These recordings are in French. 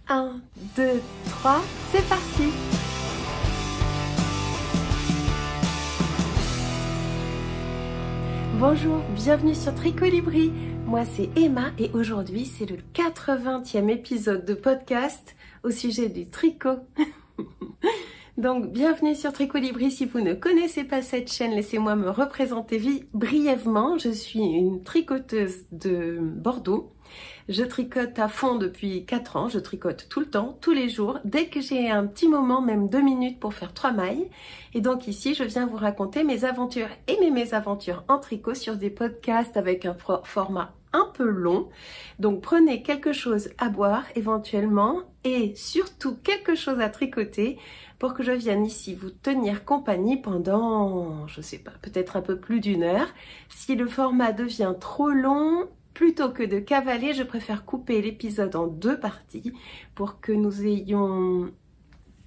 1, 2, 3, c'est parti! Bonjour, bienvenue sur Tricolibri. Moi c'est Emma et aujourd'hui c'est le 80e épisode de podcast au sujet du tricot. Donc bienvenue sur Tricolibri. Si vous ne connaissez pas cette chaîne, laissez-moi me représenter brièvement. Je suis une tricoteuse de Bordeaux. Je tricote à fond depuis 4 ans, je tricote tout le temps, tous les jours, dès que j'ai un petit moment, même 2 minutes pour faire 3 mailles. Et donc ici, je viens vous raconter mes aventures et mes mésaventures en tricot sur des podcasts avec un format un peu long. Donc prenez quelque chose à boire éventuellement et surtout quelque chose à tricoter pour que je vienne ici vous tenir compagnie pendant, je sais pas, peut-être un peu plus d'1 heure. Si le format devient trop long, plutôt que de cavaler, je préfère couper l'épisode en 2 parties pour que nous ayons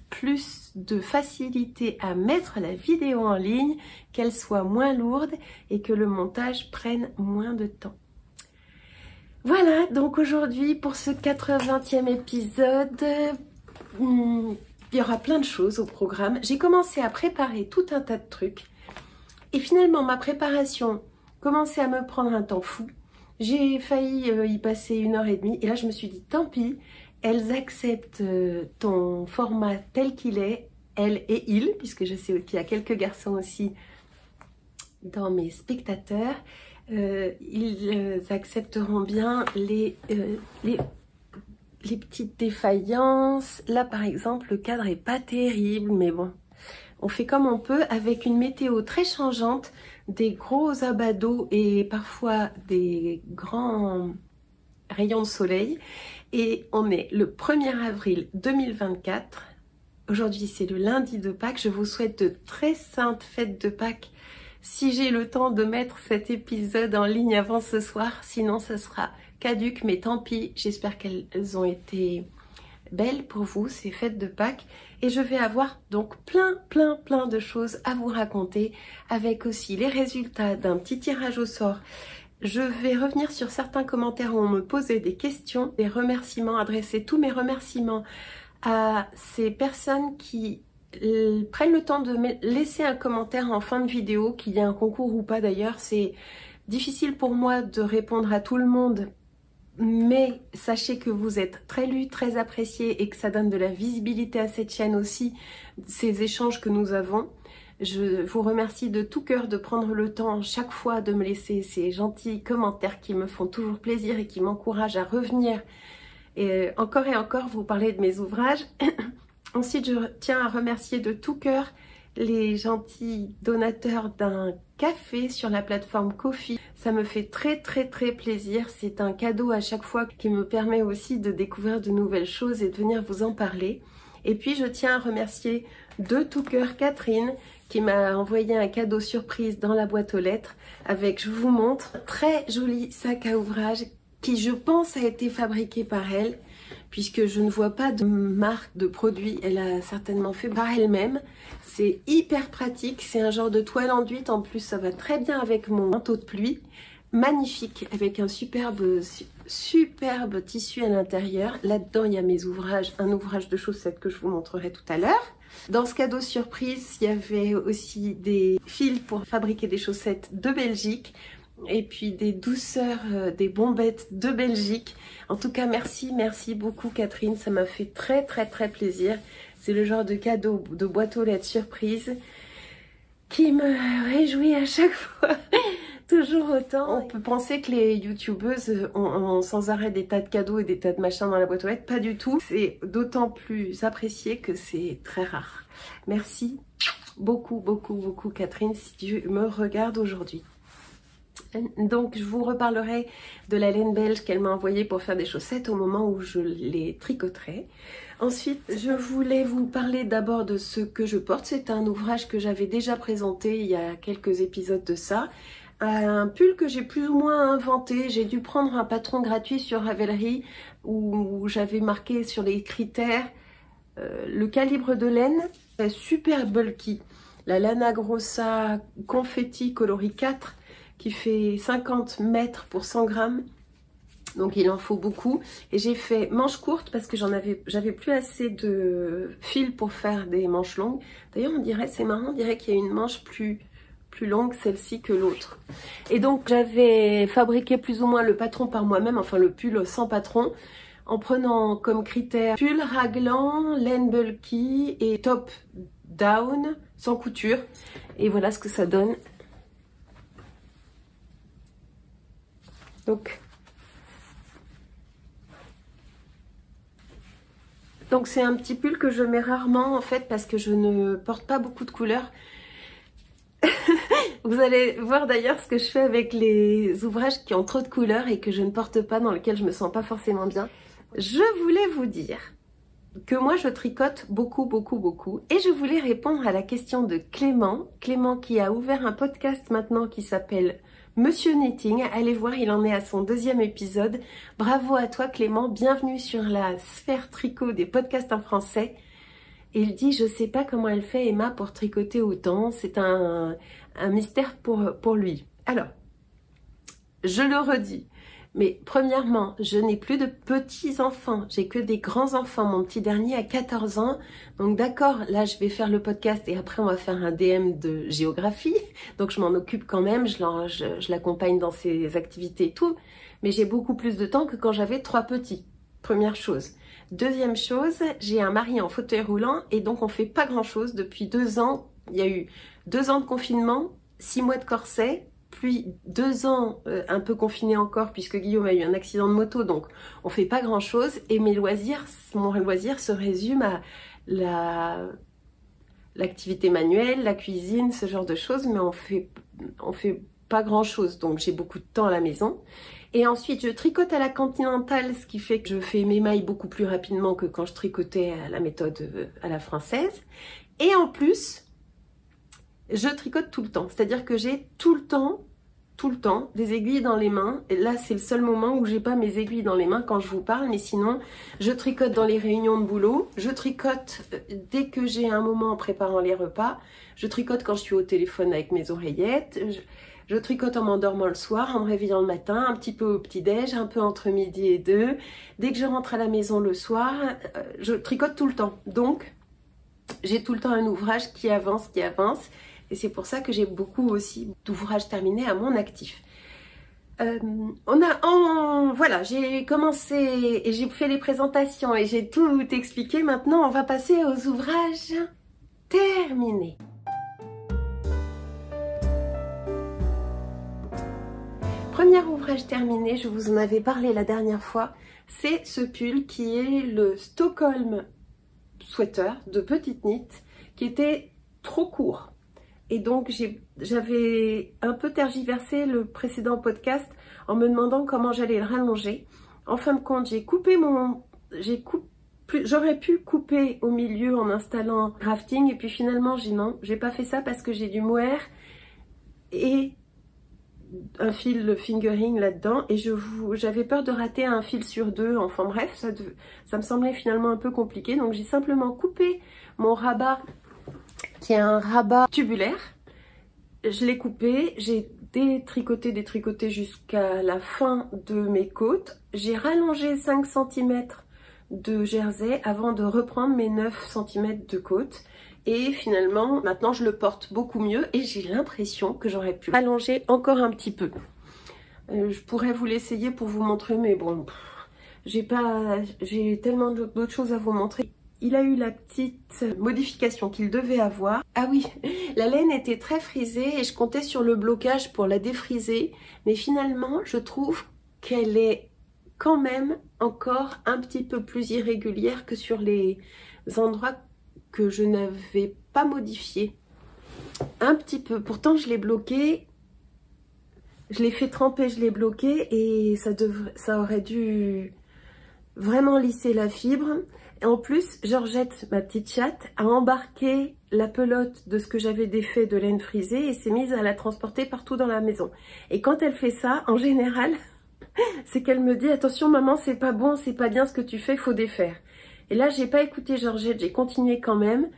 plus de facilité à mettre la vidéo en ligne, qu'elle soit moins lourde et que le montage prenne moins de temps. Voilà, donc aujourd'hui pour ce 80e épisode, il y aura plein de choses au programme. J'ai commencé à préparer tout un tas de trucs et finalement ma préparation commençait à me prendre un temps fou. J'ai failli y passer 1h30 et là je me suis dit tant pis, elles acceptent ton format tel qu'il est, elles et ils, puisque je sais qu'il y a quelques garçons aussi dans mes spectateurs, ils accepteront bien les petites défaillances. Là par exemple le cadre est pas terrible mais bon, on fait comme on peut avec une météo très changeante, des gros abados et parfois des grands rayons de soleil. Et on est le 1er avril 2024. Aujourd'hui c'est le lundi de Pâques. Je vous souhaite de très saintes fêtes de Pâques. Si j'ai le temps de mettre cet épisode en ligne avant ce soir, sinon ça sera caduc, mais tant pis. J'espère qu'elles ont été belles pour vous, ces fêtes de Pâques. Et je vais avoir donc plein de choses à vous raconter, avec aussi les résultats d'un petit tirage au sort. Je vais revenir sur certains commentaires où on me posait des questions, des remerciements, adresser tous mes remerciements à ces personnes qui prennent le temps de laisser un commentaire en fin de vidéo, qu'il y ait un concours ou pas d'ailleurs. C'est difficile pour moi de répondre à tout le monde, mais sachez que vous êtes très lus, très appréciés et que ça donne de la visibilité à cette chaîne aussi, ces échanges que nous avons. Je vous remercie de tout cœur de prendre le temps chaque fois de me laisser ces gentils commentaires qui me font toujours plaisir et qui m'encouragent à revenir et encore vous parler de mes ouvrages. Ensuite, je tiens à remercier de tout cœur les gentils donateurs d'un café sur la plateforme Ko-fi. Ça me fait très plaisir. C'est un cadeau à chaque fois qui me permet aussi de découvrir de nouvelles choses et de venir vous en parler. Et puis je tiens à remercier de tout cœur Catherine qui m'a envoyé un cadeau surprise dans la boîte aux lettres avec, je vous montre, un très joli sac à ouvrage qui je pense a été fabriqué par elle, puisque je ne vois pas de marque de produit, elle a certainement fait par elle-même. C'est hyper pratique, c'est un genre de toile enduite, en plus ça va très bien avec mon manteau de pluie. Magnifique, avec un superbe tissu à l'intérieur. Là-dedans, il y a mes ouvrages, un ouvrage de chaussettes que je vous montrerai tout à l'heure. Dans ce cadeau surprise, il y avait aussi des fils pour fabriquer des chaussettes de Belgique. Et puis des douceurs, des bombettes de Belgique. En tout cas, merci beaucoup Catherine, ça m'a fait très plaisir. C'est le genre de cadeau de boîte aux lettres surprise qui me réjouit à chaque fois, toujours autant. On peut penser que les youtubeuses ont sans arrêt des tas de cadeaux et des tas de machins dans la boîte aux lettres, pas du tout. C'est d'autant plus apprécié que c'est très rare. Merci beaucoup Catherine, si tu me regardes aujourd'hui. Donc je vous reparlerai de la laine belge qu'elle m'a envoyée pour faire des chaussettes au moment où je les tricoterai. Ensuite, je voulais vous parler d'abord de ce que je porte. C'est un ouvrage que j'avais déjà présenté il y a quelques épisodes de ça. Un pull que j'ai plus ou moins inventé. J'ai dû prendre un patron gratuit sur Ravelry où j'avais marqué sur les critères le calibre de laine. Super bulky. La Lana Grossa Confetti coloris 4 qui fait 50 mètres pour 100 grammes. Donc il en faut beaucoup. Et j'ai fait manches courtes parce que j'avais plus assez de fil pour faire des manches longues. D'ailleurs on dirait, c'est marrant, on dirait qu'il y a une manche plus longue celle-ci que l'autre. Et donc j'avais fabriqué plus ou moins le patron par moi-même, enfin le pull sans patron, en prenant comme critère pull raglan, laine bulky et top down sans couture. Et voilà ce que ça donne. Donc c'est un petit pull que je mets rarement en fait parce que je ne porte pas beaucoup de couleurs. Vous allez voir d'ailleurs ce que je fais avec les ouvrages qui ont trop de couleurs et que je ne porte pas, dans lesquels je me sens pas forcément bien. Je voulais vous dire que moi je tricote beaucoup et je voulais répondre à la question de Clément qui a ouvert un podcast maintenant qui s'appelle Monsieur Knitting. Allez voir, il en est à son 2e épisode. Bravo à toi Clément, bienvenue sur la sphère tricot des podcasts en français. Et il dit, je sais pas comment elle fait Emma pour tricoter autant, c'est un mystère pour lui. Alors, je le redis, mais premièrement, je n'ai plus de petits enfants, j'ai que des grands enfants. Mon petit dernier a 14 ans, donc d'accord, là je vais faire le podcast et après on va faire un DM de géographie, donc je m'en occupe quand même, je l'accompagne dans ses activités et tout, mais j'ai beaucoup plus de temps que quand j'avais 3 petits, première chose. Deuxième chose, j'ai un mari en fauteuil roulant et donc on fait pas grand chose depuis 2 ans. Il y a eu 2 ans de confinement, 6 mois de corset, puis 2 ans un peu confiné encore puisque Guillaume a eu un accident de moto, donc on fait pas grand chose. Et mon loisir se résume à l'activité manuelle, la cuisine, ce genre de choses, mais on fait pas grand chose, donc j'ai beaucoup de temps à la maison. Et ensuite je tricote à la continentale, ce qui fait que je fais mes mailles beaucoup plus rapidement que quand je tricotais à la méthode à la française. Et en plus je tricote tout le temps, c'est-à-dire que j'ai tout le temps des aiguilles dans les mains. Et là c'est le seul moment où j'ai pas mes aiguilles dans les mains quand je vous parle, mais sinon je tricote dans les réunions de boulot, je tricote dès que j'ai un moment en préparant les repas, je tricote quand je suis au téléphone avec mes oreillettes, je tricote en m'endormant le soir, en me réveillant le matin, un petit peu au petit-déj, un peu entre midi et 2. Dès que je rentre à la maison le soir, je tricote tout le temps. Donc, j'ai tout le temps un ouvrage qui avance. Et c'est pour ça que j'ai beaucoup aussi d'ouvrages terminés à mon actif. Voilà, j'ai commencé et j'ai fait les présentations et j'ai tout expliqué. Maintenant, on va passer aux ouvrages terminés. Premier ouvrage terminé, je vous en avais parlé la dernière fois, c'est ce pull qui est le Stockholm Sweater de petite knit qui était trop court. Et donc j'avais un peu tergiversé le précédent podcast en me demandant comment j'allais le rallonger. En fin de compte, j'aurais pu couper au milieu en installant rafting et puis finalement j'ai pas fait ça parce que j'ai du mohair et un fil fingering là-dedans et j'avais peur de rater un fil sur 2, enfin bref, ça me semblait finalement un peu compliqué, donc j'ai simplement coupé mon rabat qui est un rabat tubulaire, je l'ai coupé, j'ai détricoté jusqu'à la fin de mes côtes, j'ai rallongé 5 cm de jersey avant de reprendre mes 9 cm de côte. Et finalement, maintenant je le porte beaucoup mieux et j'ai l'impression que j'aurais pu allonger encore un petit peu. Je pourrais vous l'essayer pour vous montrer, mais bon, j'ai tellement d'autres choses à vous montrer. Il a eu la petite modification qu'il devait avoir. Ah oui, la laine était très frisée et je comptais sur le blocage pour la défriser. Mais finalement, je trouve qu'elle est quand même encore un petit peu plus irrégulière que sur les endroits que je n'avais pas modifié. Un petit peu. Pourtant, je l'ai bloqué. Je l'ai fait tremper, je l'ai bloqué et ça aurait dû vraiment lisser la fibre. Et en plus, Georgette, ma petite chatte, a embarqué la pelote de ce que j'avais défait de laine frisée et s'est mise à la transporter partout dans la maison. Et quand elle fait ça, en général, c'est qu'elle me dit « Attention maman, c'est pas bon, c'est pas bien ce que tu fais, faut défaire ». Et là, j'ai pas écouté Georgette, j'ai continué quand même.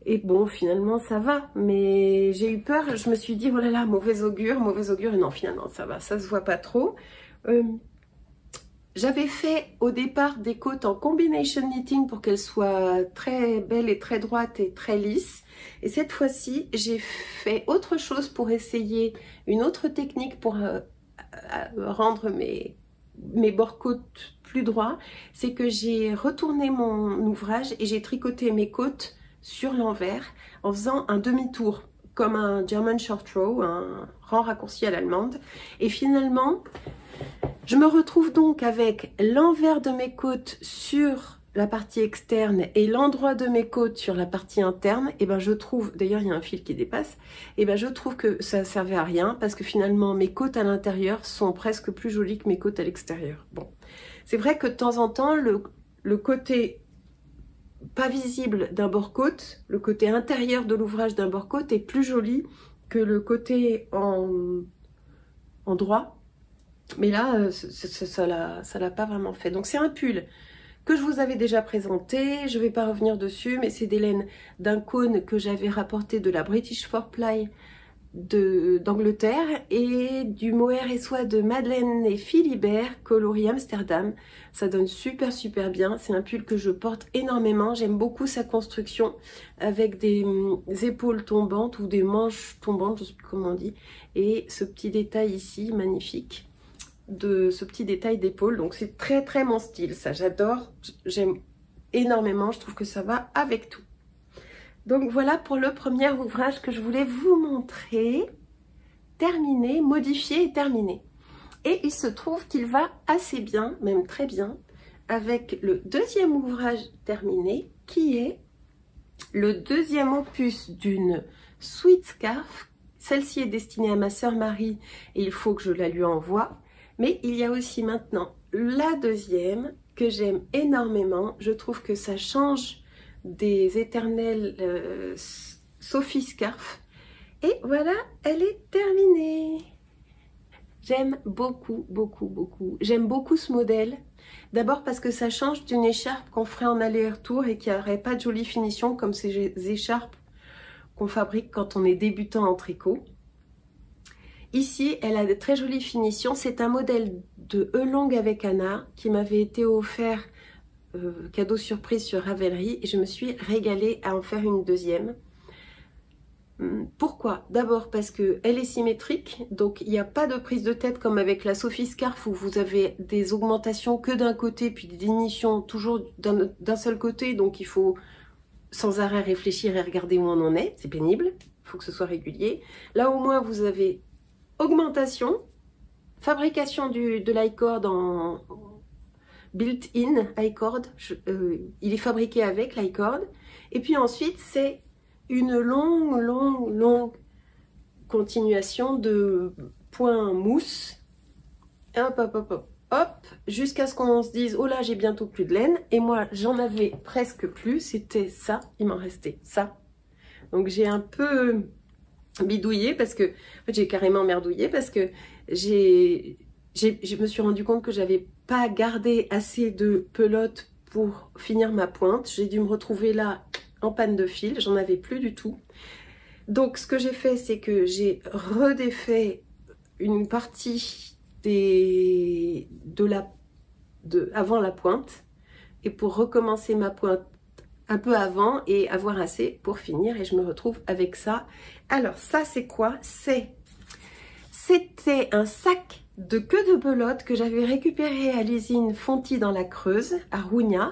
Et bon, finalement, ça va. Mais j'ai eu peur, je me suis dit « Oh là là, mauvais augure. » Et non, finalement, ça va, ça se voit pas trop. J'avais fait au départ des côtes en combination knitting pour qu'elles soient très belles et très droites et très lisses. Et cette fois-ci, j'ai fait autre chose pour essayer une autre technique pour rendre mes bords-côtes plus droits. C'est que j'ai retourné mon ouvrage et j'ai tricoté mes côtes sur l'envers en faisant un demi-tour, comme un German short row, un rang raccourci à l'allemande. Et finalement, je me retrouve donc avec l'envers de mes côtes sur la partie externe et l'endroit de mes côtes sur la partie interne. Et ben je trouve, d'ailleurs il y a un fil qui dépasse, et ben je trouve que ça servait à rien parce que finalement mes côtes à l'intérieur sont presque plus jolies que mes côtes à l'extérieur. Bon, c'est vrai que de temps en temps le côté pas visible d'un bord-côte, le côté intérieur de l'ouvrage d'un bord-côte est plus joli que le côté en droit. Mais là, ça l'a pas vraiment fait. Donc c'est un pull que je vous avais déjà présenté. Je ne vais pas revenir dessus, mais c'est des laines d'un cône que j'avais rapporté de la British 4-ply d'Angleterre et du mohair et soie de Madeleine et Philibert coloris Amsterdam. Ça donne super bien. C'est un pull que je porte énormément. J'aime beaucoup sa construction avec des épaules tombantes ou des manches tombantes, je ne sais plus comment on dit. Et ce petit détail ici, magnifique, de ce petit détail d'épaule. Donc c'est très mon style, ça j'adore, j'aime énormément, je trouve que ça va avec tout. Donc voilà pour le premier ouvrage que je voulais vous montrer, terminé, modifié et terminé. Et il se trouve qu'il va assez bien, même très bien, avec le deuxième ouvrage terminé, qui est le deuxième opus d'une sweat scarf. Celle-ci est destinée à ma sœur Marie et il faut que je la lui envoie. Mais il y a aussi maintenant la deuxième que j'aime énormément. Je trouve que ça change des éternelles Sophie Scarf. Et voilà, elle est terminée. J'aime beaucoup. J'aime beaucoup ce modèle. D'abord parce que ça change d'une écharpe qu'on ferait en aller-retour et qui n'aurait pas de jolie finition comme ces écharpes qu'on fabrique quand on est débutant en tricot. Ici, elle a de très jolies finitions. C'est un modèle de E-Long avec Anna qui m'avait été offert cadeau surprise sur Ravelry et je me suis régalée à en faire une deuxième. Pourquoi? D'abord parce qu'elle est symétrique, donc il n'y a pas de prise de tête comme avec la Sophie Scarf où vous avez des augmentations que d'un côté puis des diminutions toujours d'un seul côté, donc il faut sans arrêt réfléchir et regarder où on en est, c'est pénible, il faut que ce soit régulier. Là au moins vous avez augmentation, fabrication de l'i-cord en built-in i-cord, il est fabriqué avec l'i-cord, et puis ensuite c'est une longue continuation de points mousse, hop, jusqu'à ce qu'on se dise, oh là j'ai bientôt plus de laine, et moi j'en avais presque plus, c'était ça, il m'en restait ça. Donc j'ai un peu bidouillé parce que, en fait j'ai carrément merdouillé parce que je me suis rendu compte que j'avais pas gardé assez de pelote pour finir ma pointe. J'ai dû me retrouver là en panne de fil, j'en avais plus du tout. Donc ce que j'ai fait, c'est que j'ai redéfait une partie avant la pointe et pour recommencer ma pointe un peu avant et avoir assez pour finir, et je me retrouve avec ça. Alors ça c'est quoi? C'était un sac de queue de belote que j'avais récupéré à l'usine Fonty dans la Creuse à Rougna.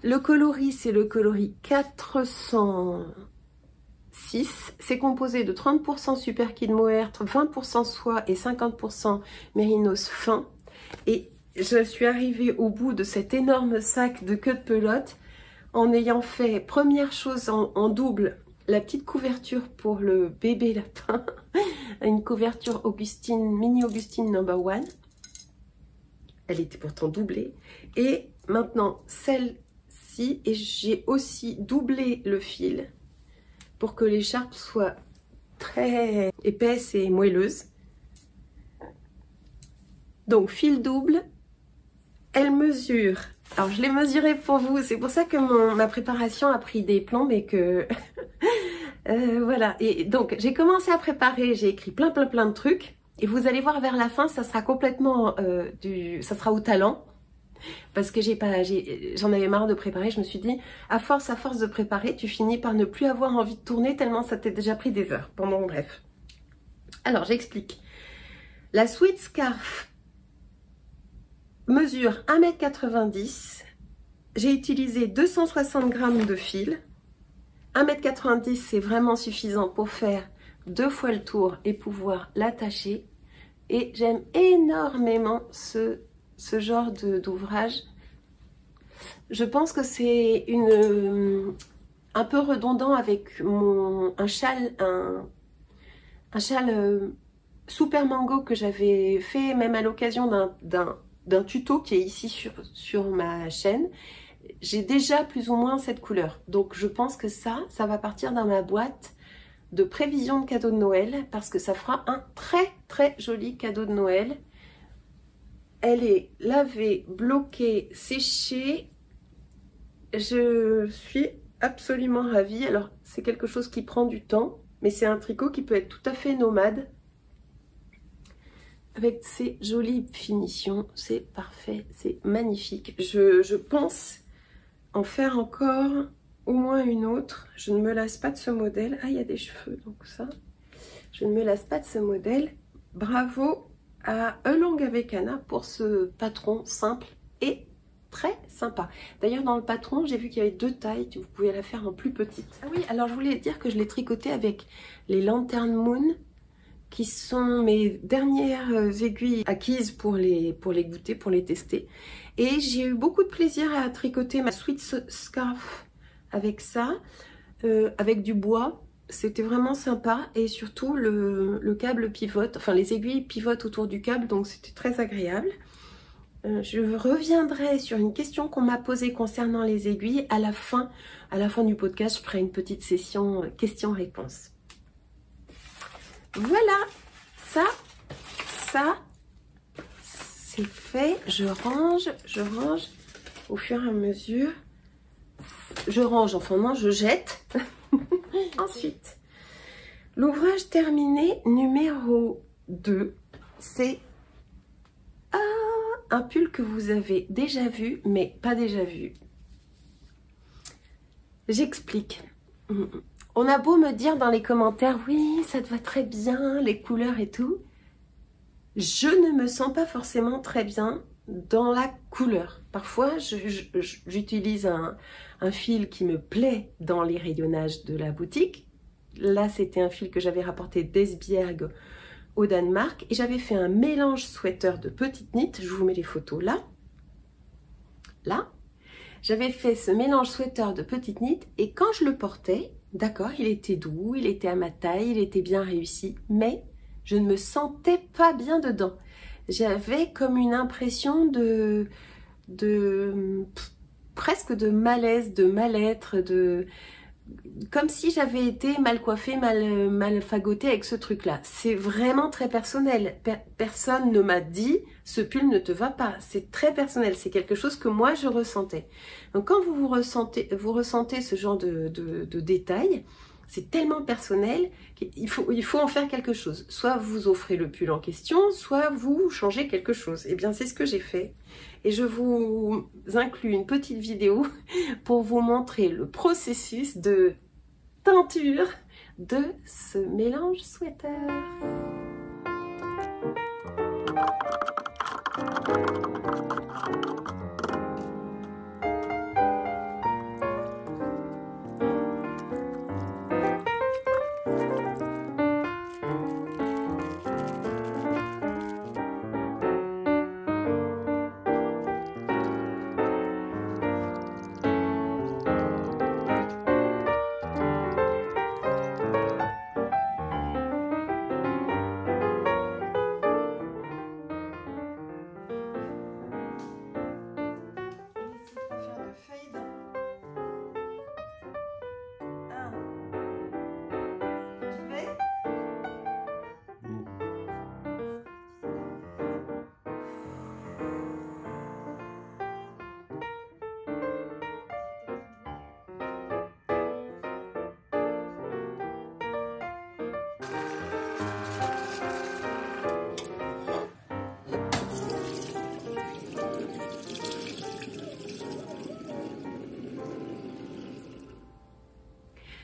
Le coloris c'est le coloris 406, c'est composé de 30% super kid mohair, 20% soie et 50% mérinos fin. Et je suis arrivée au bout de cet énorme sac de queue de pelote en ayant fait, première chose en double, la petite couverture pour le bébé lapin, une couverture Augustine, mini Augustine number 1. Elle était pourtant doublée. Et maintenant celle-ci, et j'ai aussi doublé le fil pour que l'écharpe soit très épaisse et moelleuse. Donc fil double, elle mesure. Alors je l'ai mesuré pour vous, c'est pour ça que ma préparation a pris des plombs et que voilà. Et donc j'ai commencé à préparer, j'ai écrit plein de trucs Et vous allez voir vers la fin, ça sera complètement ça sera au talent. Parce que j'en avais marre de préparer. Je me suis dit, à force de préparer, tu finis par ne plus avoir envie de tourner tellement ça t'est déjà pris des heures. Bon, bref. Alors, j'explique. La Sweet Scarf mesure 1,90 m. J'ai utilisé 260 g de fil. 1,90 m, c'est vraiment suffisant pour faire 2 fois le tour et pouvoir l'attacher. Et j'aime énormément ce genre d'ouvrage. Je pense que c'est un peu redondant avec un châle super mango que j'avais fait même à l'occasion d'un tuto qui est ici sur ma chaîne. J'ai déjà plus ou moins cette couleur. Donc je pense que ça va partir dans ma boîte de prévision de cadeau de Noël parce que ça fera un très joli cadeau de Noël. Elle est lavée, bloquée, séchée. Je suis absolument ravie. Alors c'est quelque chose qui prend du temps, mais c'est un tricot qui peut être tout à fait nomade. Avec ces jolies finitions, c'est parfait, c'est magnifique. Je pense en faire encore au moins une autre. Je ne me lasse pas de ce modèle. Ah, il y a des cheveux, donc ça. Je ne me lasse pas de ce modèle. Bravo à Elong avec Anna pour ce patron simple et très sympa. D'ailleurs, dans le patron, j'ai vu qu'il y avait 2 tailles. Vous pouvez la faire en plus petite. Ah oui, alors je voulais dire que je l'ai tricoté avec les Lantern Moon, qui sont mes dernières aiguilles acquises pour les goûter, pour les tester. Et j'ai eu beaucoup de plaisir à tricoter ma Sweet Scarf avec ça, avec du bois. C'était vraiment sympa et surtout le câble pivote, enfin les aiguilles pivotent autour du câble, donc c'était très agréable. Je reviendrai sur une question qu'on m'a posée concernant les aiguilles à la fin du podcast. Je ferai une petite session questions-réponses. Voilà, ça c'est fait. Je range au fur et à mesure. Je range, enfin non, je jette. Ensuite, l'ouvrage terminé numéro 2, c'est un pull que vous avez déjà vu, mais pas déjà vu. J'explique. On a beau me dire dans les commentaires, oui, ça te va très bien, les couleurs et tout. Je ne me sens pas forcément très bien dans la couleur. Parfois, j'utilise un fil qui me plaît dans les rayonnages de la boutique. Là, c'était un fil que j'avais rapporté d'Esbjerg au Danemark. Et j'avais fait un mélange sweater de petites nittes. Je vous mets les photos là. Là. J'avais fait ce mélange sweater de petites nittes. Et quand je le portais, d'accord, il était doux, il était à ma taille, il était bien réussi. Mais je ne me sentais pas bien dedans. J'avais comme une impression presque de malaise, de mal-être, comme si j'avais été mal coiffée, mal fagotée avec ce truc-là. C'est vraiment très personnel. Personne ne m'a dit « ce pull ne te va pas ». C'est très personnel. C'est quelque chose que moi, je ressentais. Donc, quand vous ressentez ce genre de détails, c'est tellement personnel qu'il faut en faire quelque chose. Soit vous offrez le pull en question, soit vous changez quelque chose. Et bien, c'est ce que j'ai fait. Et je vous inclus une petite vidéo pour vous montrer le processus de teinture de ce mélange sweater.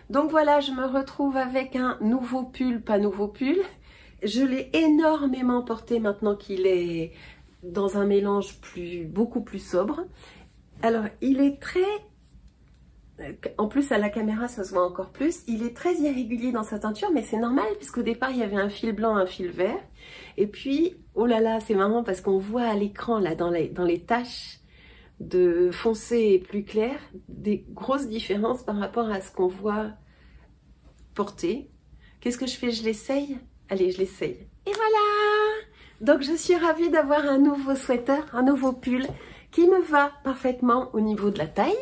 Donc voilà, je me retrouve avec un nouveau pull, pas nouveau pull. Je l'ai énormément porté maintenant qu'il est dans un mélange beaucoup plus sobre. Alors, il est très... En plus, à la caméra, ça se voit encore plus. Il est très irrégulier dans sa teinture, mais c'est normal, puisqu'au départ, il y avait un fil blanc, un fil vert. Et puis, oh là là, c'est marrant parce qu'on voit à l'écran, là, dans les taches de foncé et plus clair, des grosses différences par rapport à ce qu'on voit porter. Qu'est-ce que je fais? Je l'essaye? Allez, je l'essaye. Et voilà! Donc, je suis ravie d'avoir un nouveau sweater, un nouveau pull qui me va parfaitement au niveau de la taille.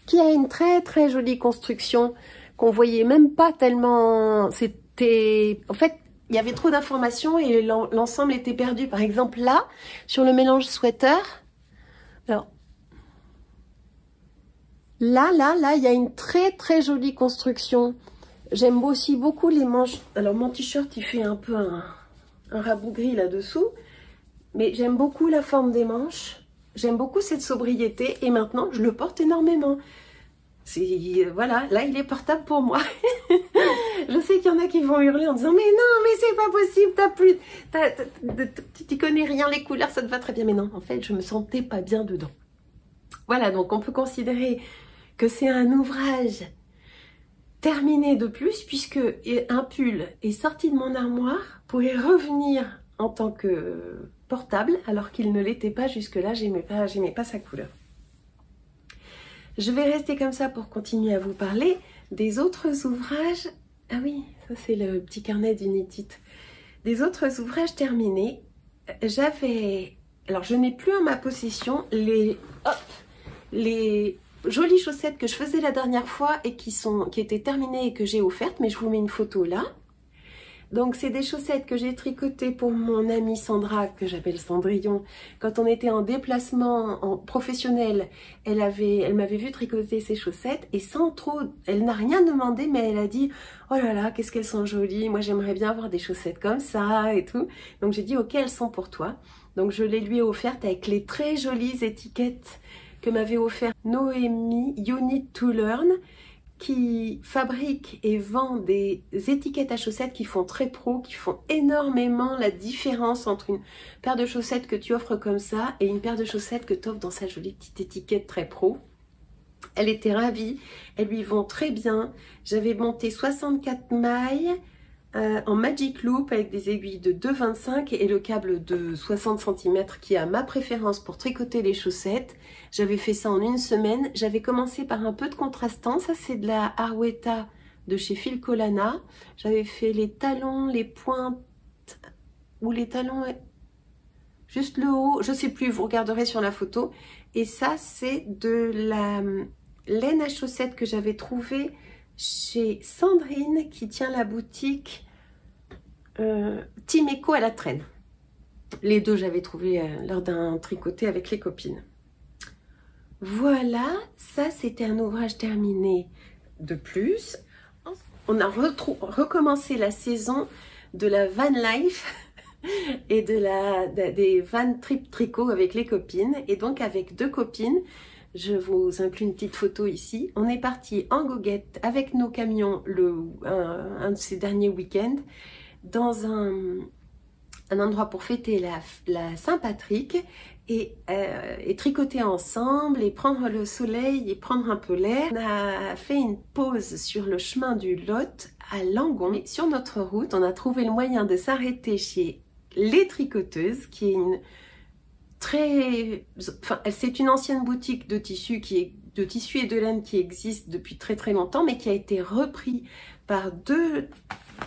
Qui a une très très jolie construction qu'on voyait même pas tellement. C'était en fait il y avait trop d'informations et l'ensemble était perdu. Par exemple là sur le mélange sweater, alors là il y a une très très jolie construction. J'aime aussi beaucoup les manches. Alors mon t-shirt il fait un peu un rabougri là-dessous, mais j'aime beaucoup la forme des manches. J'aime beaucoup cette sobriété et maintenant je le porte énormément. Voilà, là il est portable pour moi. Je sais qu'il y en a qui vont hurler en disant mais non, mais c'est pas possible, tu connais rien, les couleurs ça te va très bien. Mais non, en fait je me sentais pas bien dedans. Voilà, donc on peut considérer que c'est un ouvrage terminé de plus puisque un pull est sorti de mon armoire pour y revenir en tant que portable alors qu'il ne l'était pas jusque-là. J'aimais pas sa couleur. Je vais rester comme ça pour continuer à vous parler des autres ouvrages. Ah oui, ça c'est le petit carnet d'Unitite. Des autres ouvrages terminés. Alors je n'ai plus en ma possession les jolies chaussettes que je faisais la dernière fois et qui étaient terminées et que j'ai offertes, mais je vous mets une photo là. Donc c'est des chaussettes que j'ai tricotées pour mon amie Sandra, que j'appelle Cendrillon. Quand on était en déplacement professionnel, elle m'avait vu tricoter ces chaussettes et sans trop, elle n'a rien demandé, mais elle a dit « Oh là là, qu'est-ce qu'elles sont jolies, moi j'aimerais bien avoir des chaussettes comme ça et tout. » Donc j'ai dit « Ok, elles sont pour toi. » Donc je les lui ai offertes avec les très jolies étiquettes que m'avait offert Noémie, You Need to Learn, qui fabrique et vend des étiquettes à chaussettes qui font très pro, qui font énormément la différence entre une paire de chaussettes que tu offres comme ça et une paire de chaussettes que tu offres dans sa jolie petite étiquette très pro. Elle était ravie, elles lui vont très bien. J'avais monté 64 mailles en Magic Loop avec des aiguilles de 2,25 et le câble de 60 cm qui a ma préférence pour tricoter les chaussettes. J'avais fait ça en une semaine. J'avais commencé par un peu de contrastant. Ça, c'est de la Arwetta de chez Filcolana. J'avais fait les talons, les pointes, ou les talons, juste le haut. Je sais plus, vous regarderez sur la photo. Et ça, c'est de la laine à chaussettes que j'avais trouvée chez Sandrine, qui tient la boutique Team Eco à la Traîne. Les deux, j'avais trouvé lors d'un tricoté avec les copines. Voilà, ça c'était un ouvrage terminé de plus. On a recommencé la saison de la van life et des van trip tricot avec les copines. Et donc avec deux copines, je vous inclus une petite photo ici. On est parti en goguette avec nos camions un de ces derniers week-ends dans un endroit pour fêter la Saint-Patrick et tricoter ensemble et prendre le soleil et prendre un peu l'air. On a fait une pause sur le chemin du Lot à Langon. Et sur notre route, on a trouvé le moyen de s'arrêter chez Les Tricoteuses, qui est c'est une ancienne boutique de tissus et de laine qui existe depuis très très longtemps, mais qui a été repris par deux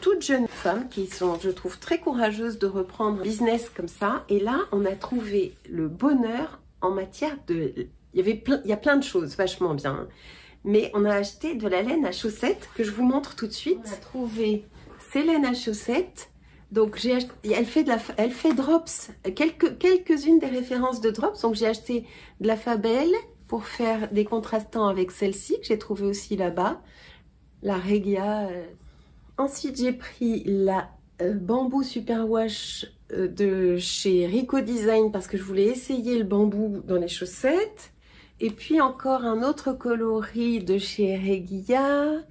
toutes jeunes femmes qui sont, je trouve, très courageuses de reprendre un business comme ça. Et là, on a trouvé le bonheur en matière de... Il y a plein de choses vachement bien. Mais on a acheté de la laine à chaussettes que je vous montre tout de suite. On a trouvé ces laines à chaussettes. Donc elle fait drops, quelques-unes des références de drops. Donc j'ai acheté de la Fabelle pour faire des contrastants avec celle-ci que j'ai trouvé aussi là-bas. La Regia. Ensuite j'ai pris la Bamboo Superwash de chez Rico Design parce que je voulais essayer le bambou dans les chaussettes. Et puis encore un autre coloris de chez Regia,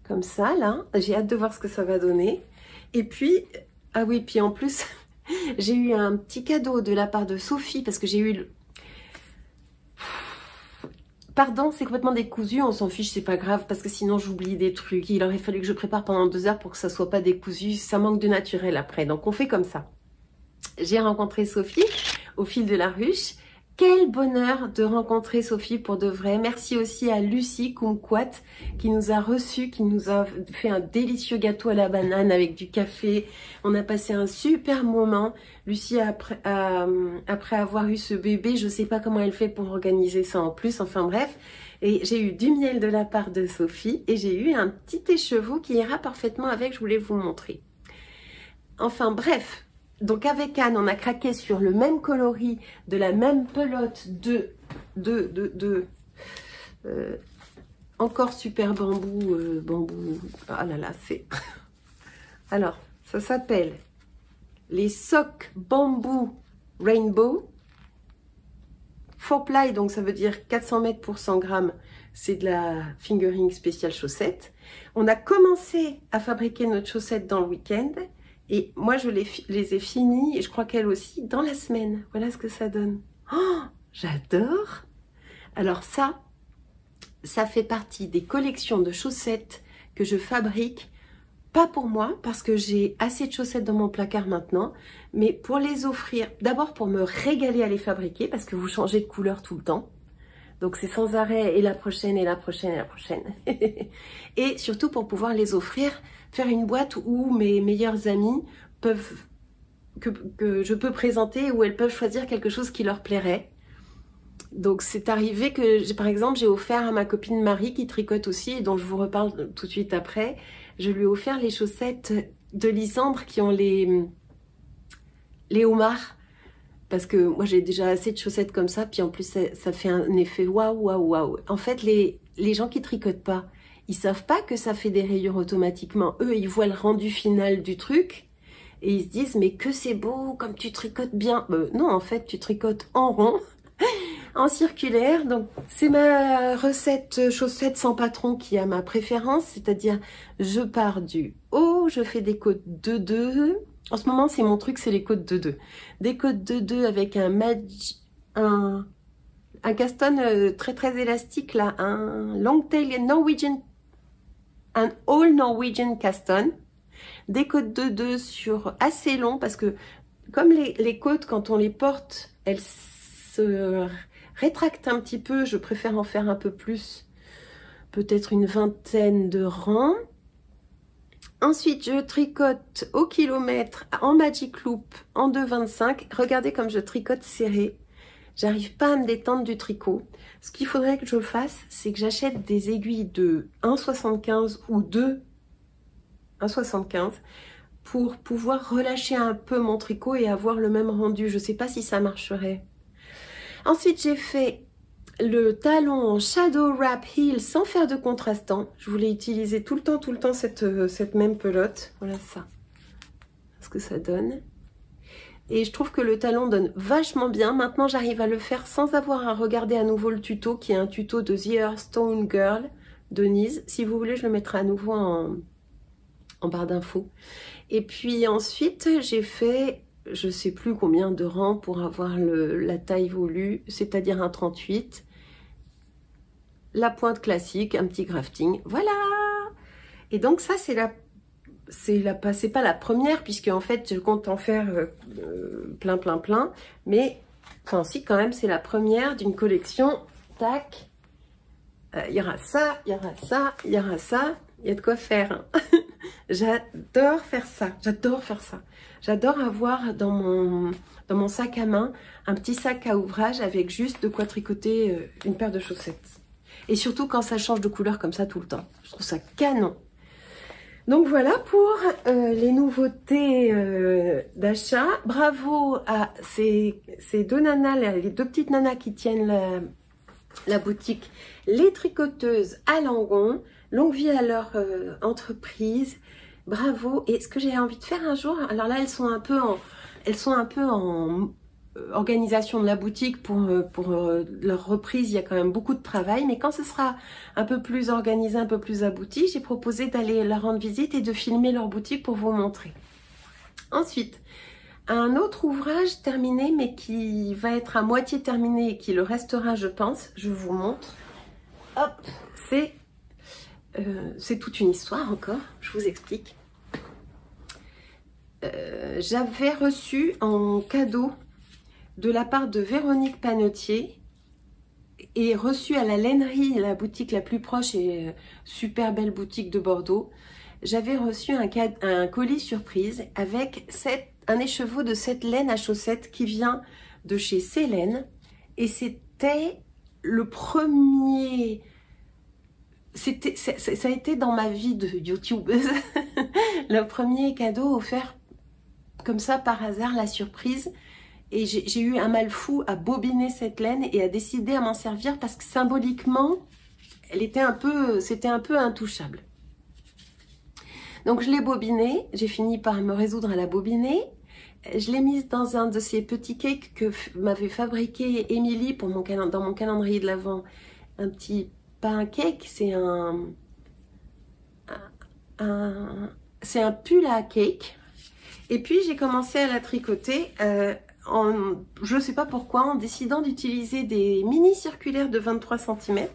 comme ça là. J'ai hâte de voir ce que ça va donner. Et puis, ah oui, puis en plus, j'ai eu un petit cadeau de la part de Sophie parce que j'ai eu le... Pardon, c'est complètement décousu, on s'en fiche, c'est pas grave, parce que sinon j'oublie des trucs. Il aurait fallu que je prépare pendant 2 heures pour que ça soit pas décousu, ça manque de naturel après, donc on fait comme ça. J'ai rencontré Sophie au fil de la ruche. Quel bonheur de rencontrer Sophie pour de vrai. Merci aussi à Lucie Kumquat qui nous a reçus, qui nous a fait un délicieux gâteau à la banane avec du café. On a passé un super moment. Lucie, après avoir eu ce bébé, je sais pas comment elle fait pour organiser ça en plus. Enfin bref, et j'ai eu du miel de la part de Sophie et j'ai eu un petit écheveau qui ira parfaitement avec, je voulais vous montrer. Enfin bref. Donc avec Anne, on a craqué sur le même coloris de la même pelote encore super bambou, ah là là, c'est... Alors, ça s'appelle les socks bambou rainbow. 4 ply, donc ça veut dire 400 mètres pour 100 grammes. C'est de la fingering spéciale chaussette. On a commencé à fabriquer notre chaussette dans le week-end. Et moi, je les ai finis, et je crois qu'elle aussi, dans la semaine. Voilà ce que ça donne. Oh, j'adore! Alors ça fait partie des collections de chaussettes que je fabrique, pas pour moi, parce que j'ai assez de chaussettes dans mon placard maintenant, mais pour les offrir, d'abord pour me régaler à les fabriquer, parce que vous changez de couleur tout le temps. Donc c'est sans arrêt, et la prochaine, et la prochaine, et la prochaine. Et surtout pour pouvoir les offrir, faire une boîte où mes meilleures amies peuvent, que je peux présenter, où elles peuvent choisir quelque chose qui leur plairait. Donc c'est arrivé que, par exemple, j'ai offert à ma copine Marie, qui tricote aussi, et dont je vous reparle tout de suite après, je lui ai offert les chaussettes de Lysandre qui ont les homards. Parce que moi j'ai déjà assez de chaussettes comme ça, puis en plus ça fait un effet waouh, waouh, waouh. En fait, les gens qui tricotent pas, ils savent pas que ça fait des rayures automatiquement. Eux, ils voient le rendu final du truc et ils se disent mais que c'est beau, comme tu tricotes bien. Non, en fait, tu tricotes en rond, en circulaire. Donc c'est ma recette chaussette sans patron qui a ma préférence, c'est-à-dire je pars du haut, je fais des côtes de 2. En ce moment, c'est mon truc, c'est les côtes de 2. Des côtes de 2 avec un caston très très élastique là, un long tail Norwegian, un all Norwegian caston. Des côtes de 2 sur assez long parce que comme les côtes, quand on les porte, elles se rétractent un petit peu. Je préfère en faire un peu plus, peut-être une vingtaine de rangs. Ensuite, je tricote au kilomètre en Magic Loop en 2,25. Regardez comme je tricote serré. J'arrive pas à me détendre du tricot. Ce qu'il faudrait que je fasse, c'est que j'achète des aiguilles de 1,75 ou 1,75 pour pouvoir relâcher un peu mon tricot et avoir le même rendu. Je sais pas si ça marcherait. Ensuite, j'ai fait le talon en Shadow Wrap Heel sans faire de contrastant. Je voulais utiliser tout le temps cette même pelote. Voilà ça. Ce que ça donne. Et je trouve que le talon donne vachement bien. Maintenant, j'arrive à le faire sans avoir à regarder à nouveau le tuto, qui est un tuto de The Earthstone Girl, Denise. Si vous voulez, je le mettrai à nouveau en barre d'infos. Et puis ensuite, j'ai fait, je sais plus combien de rangs pour avoir la taille voulue, c'est-à-dire un 38. La pointe classique, un petit grafting, voilà. Et donc ça c'est pas la première puisque en fait je compte en faire plein, mais enfin si quand même c'est la première d'une collection. Tac, il y aura ça, il y aura ça, il y aura ça, il y a de quoi faire. J'adore faire ça, j'adore faire ça. J'adore avoir dans mon sac à main un petit sac à ouvrage avec juste de quoi tricoter une paire de chaussettes. Et surtout quand ça change de couleur comme ça tout le temps. Je trouve ça canon. Donc voilà pour les nouveautés d'achat. Bravo à ces deux nanas, les deux petites nanas qui tiennent la boutique Les Tricoteuses à Langon. Longue vie à leur entreprise. Bravo. Et ce que j'ai envie de faire un jour, alors là elles sont un peu elles sont un peu en organisation de la boutique pour leur reprise. Il y a quand même beaucoup de travail, mais quand ce sera un peu plus organisé, un peu plus abouti, j'ai proposé d'aller leur rendre visite et de filmer leur boutique pour vous montrer. Ensuite, un autre ouvrage terminé, mais qui va être à moitié terminé et qui le restera, je pense. Je vous montre. Hop, c'est toute une histoire encore, je vous explique. J'avais reçu en cadeau de la part de Véronique Panetier et reçu à la lainerie, la boutique la plus proche et super belle boutique de Bordeaux. J'avais reçu un colis surprise avec un écheveau de cette laine à chaussettes qui vient de chez Célène. Et c'était le premier... ça a été dans ma vie de youtubeuse le premier cadeau offert comme ça par hasard, la surprise. Et j'ai eu un mal fou à bobiner cette laine et à décider à m'en servir parce que symboliquement, c'était un peu intouchable. Donc je l'ai bobinée, j'ai fini par me résoudre à la bobiner. Je l'ai mise dans un de ces petits cakes que m'avait fabriqué Émilie pour dans mon calendrier de l'Avent. Un petit pain cake, c'est un pull à cake. Et puis j'ai commencé à la tricoter je ne sais pas pourquoi, en décidant d'utiliser des mini circulaires de 23 cm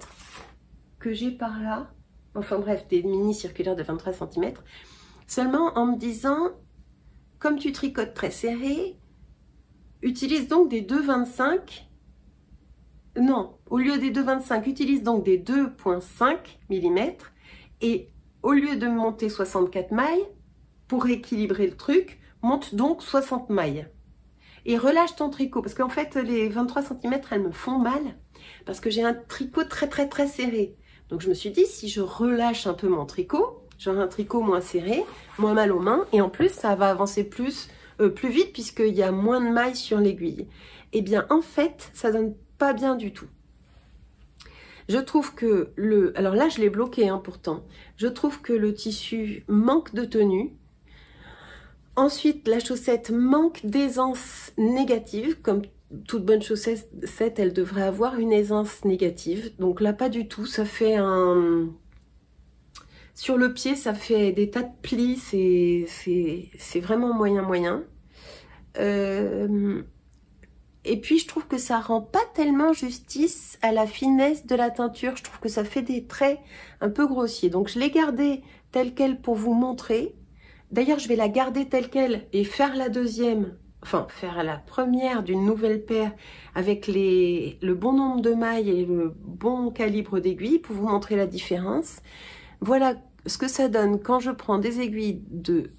que j'ai par là. Enfin bref, des mini circulaires de 23 cm. Seulement en me disant, comme tu tricotes très serré, utilise donc des 2,25. Non, au lieu des 2,25, utilise donc des 2,5 mm. Et au lieu de monter 64 mailles, pour équilibrer le truc, monte donc 60 mailles. Et relâche ton tricot, parce qu'en fait, les 23 cm, elles me font mal, parce que j'ai un tricot très serré. Donc je me suis dit, si je relâche un peu mon tricot, j'aurai un tricot moins serré, moins mal aux mains, et en plus, ça va avancer plus vite, puisqu'il y a moins de mailles sur l'aiguille. Eh bien, en fait, ça donne pas bien du tout. Je trouve que alors là, je l'ai bloqué, hein, pourtant. Je trouve que le tissu manque de tenue. Ensuite, la chaussette manque d'aisance négative. Comme toute bonne chaussette, elle devrait avoir une aisance négative. Donc là, pas du tout. Ça fait sur le pied, ça fait des tas de plis. C'est vraiment moyen. Et puis, je trouve que ça rend pas tellement justice à la finesse de la teinture. Je trouve que ça fait des traits un peu grossiers. Donc, je l'ai gardée telle quelle pour vous montrer. D'ailleurs, je vais la garder telle quelle et faire la deuxième, enfin, faire la première d'une nouvelle paire avec le bon nombre de mailles et le bon calibre d'aiguille pour vous montrer la différence. Voilà ce que ça donne quand je prends des aiguilles de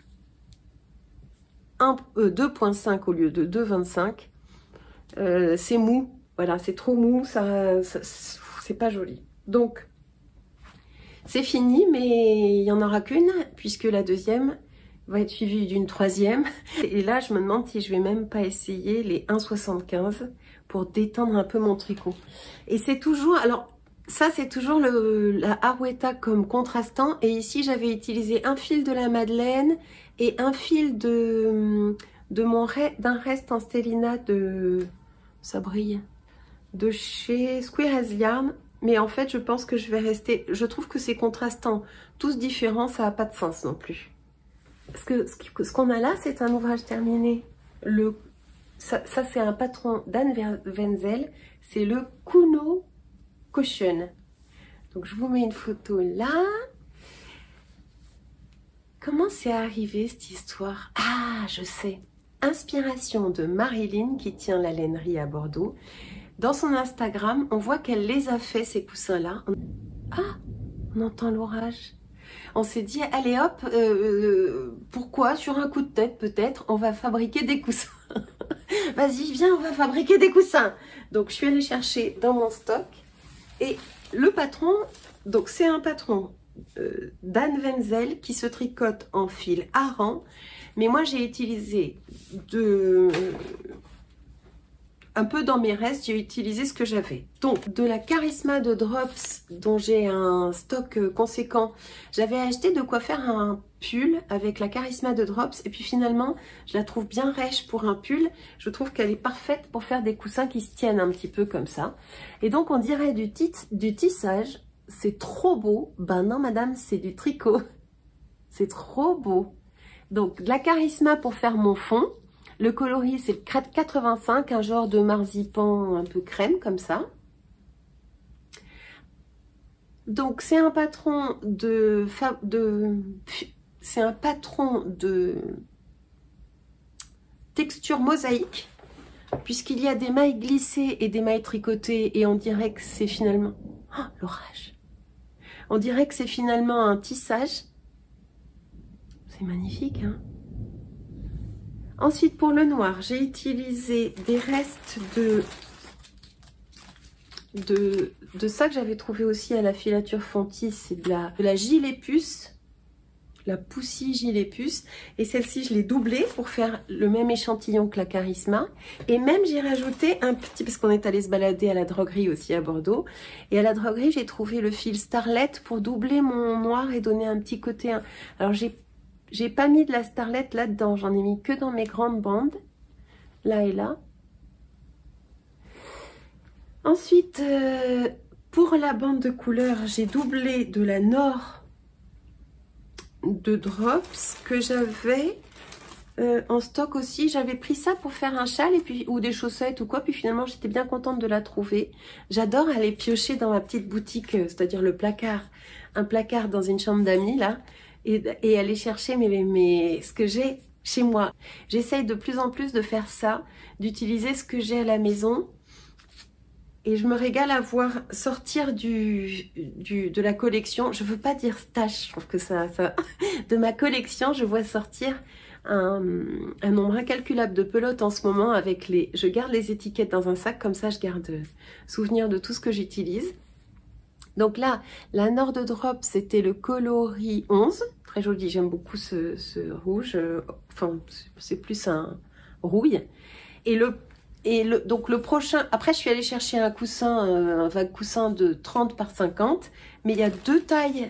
2,5 au lieu de 2,25. C'est mou, voilà, c'est trop mou, c'est pas joli. Donc, c'est fini, mais il n'y en aura qu'une, puisque la deuxième va être suivie d'une troisième. Et là, je me demande si je vais même pas essayer les 1,75 pour détendre un peu mon tricot. Et c'est toujours, alors ça c'est toujours la Harwetta comme contrastant. Et ici, j'avais utilisé un fil de la Madeleine et un fil d'un reste en stellina ça brille, de chez Square as Yarn. Mais en fait, je pense que je vais rester, je trouve que c'est contrastant, tous différents, ça n'a pas de sens non plus. Parce que ce qu'on a là, c'est un ouvrage terminé. Ça c'est un patron d'Anne Wenzel, c'est le Kuno Cushion. Donc je vous mets une photo là. Comment c'est arrivé cette histoire? Ah, je sais. Inspiration de Marilyn qui tient la lainerie à Bordeaux. Dans son Instagram, on voit qu'elle les a fait, ces coussins-là. Ah, on entend l'orage. On s'est dit, allez hop, pourquoi, sur un coup de tête peut-être, on va fabriquer des coussins. Vas-y, viens, on va fabriquer des coussins. Donc, je suis allée chercher dans mon stock. Et le patron, donc c'est un patron d'Anne Wenzel qui se tricote en fil Aran. Mais moi, j'ai utilisé un peu dans mes restes, j'ai utilisé ce que j'avais. Donc, de la Charisma de Drops, dont j'ai un stock conséquent, j'avais acheté de quoi faire un pull avec la Charisma de Drops. Et puis finalement, je la trouve bien rêche pour un pull. Je trouve qu'elle est parfaite pour faire des coussins qui se tiennent un petit peu comme ça. Et donc, on dirait du tissage. C'est trop beau. Ben non, madame, c'est du tricot. C'est trop beau. Donc, de la Charisma pour faire mon fond. Le coloris, c'est le 85, un genre de marzipan un peu crème, comme ça. Donc, c'est un patron c'est un patron de texture mosaïque, puisqu'il y a des mailles glissées et des mailles tricotées, et on dirait que c'est finalement... Oh, l'orage! On dirait que c'est finalement un tissage. C'est magnifique, hein? Ensuite, pour le noir, j'ai utilisé des restes de ça que j'avais trouvé aussi à la filature Fontis. C'est de la gilet puce, la Poussy gilet puce. Et celle-ci, je l'ai doublée pour faire le même échantillon que la Charisma. Et même, j'ai rajouté un petit, parce qu'on est allé se balader à la droguerie aussi à Bordeaux. Et à la droguerie, j'ai trouvé le fil Starlet pour doubler mon noir et donner un petit côté. Alors, j'ai pas mis de la Starlet là-dedans, j'en ai mis que dans mes grandes bandes, là et là. Ensuite, pour la bande de couleur, j'ai doublé de la Nord de Drops que j'avais en stock aussi. J'avais pris ça pour faire un châle et puis, ou des chaussettes ou quoi, puis finalement j'étais bien contente de la trouver. J'adore aller piocher dans ma petite boutique, c'est-à-dire le placard, un placard dans une chambre d'amis là. Et aller chercher ce que j'ai chez moi. J'essaye de plus en plus de faire ça, d'utiliser ce que j'ai à la maison. Et je me régale à voir sortir de la collection. Je veux pas dire stash, je trouve que ça de ma collection, je vois sortir un nombre incalculable de pelotes en ce moment avec je garde les étiquettes dans un sac, comme ça je garde souvenir de tout ce que j'utilise. Donc là, la Nord de Drop, c'était le coloris 11. Très joli, j'aime beaucoup ce rouge. Enfin, c'est plus un rouille. Donc le prochain... Après, je suis allée chercher un coussin, un vague coussin de 30 par 50. Mais il y a deux tailles.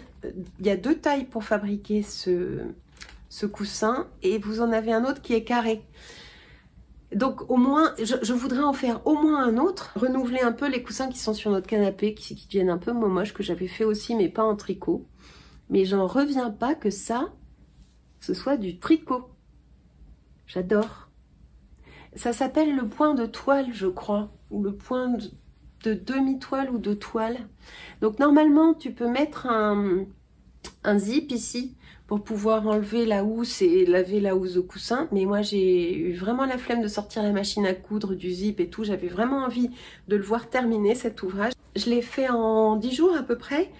Il y a deux tailles pour fabriquer ce coussin. Et vous en avez un autre qui est carré. Donc au moins, je voudrais en faire au moins un autre, renouveler un peu les coussins qui sont sur notre canapé, qui deviennent un peu moches, que j'avais fait aussi, mais pas en tricot. Mais j'en reviens pas que ça, ce soit du tricot. J'adore. Ça s'appelle le point de toile, je crois, ou le point de demi-toile ou de toile. Donc normalement, tu peux mettre un zip ici, pour pouvoir enlever la housse et laver la housse de coussin. Mais moi, j'ai eu vraiment la flemme de sortir la machine à coudre, du zip et tout. J'avais vraiment envie de le voir terminer, cet ouvrage. Je l'ai fait en 10 jours à peu près.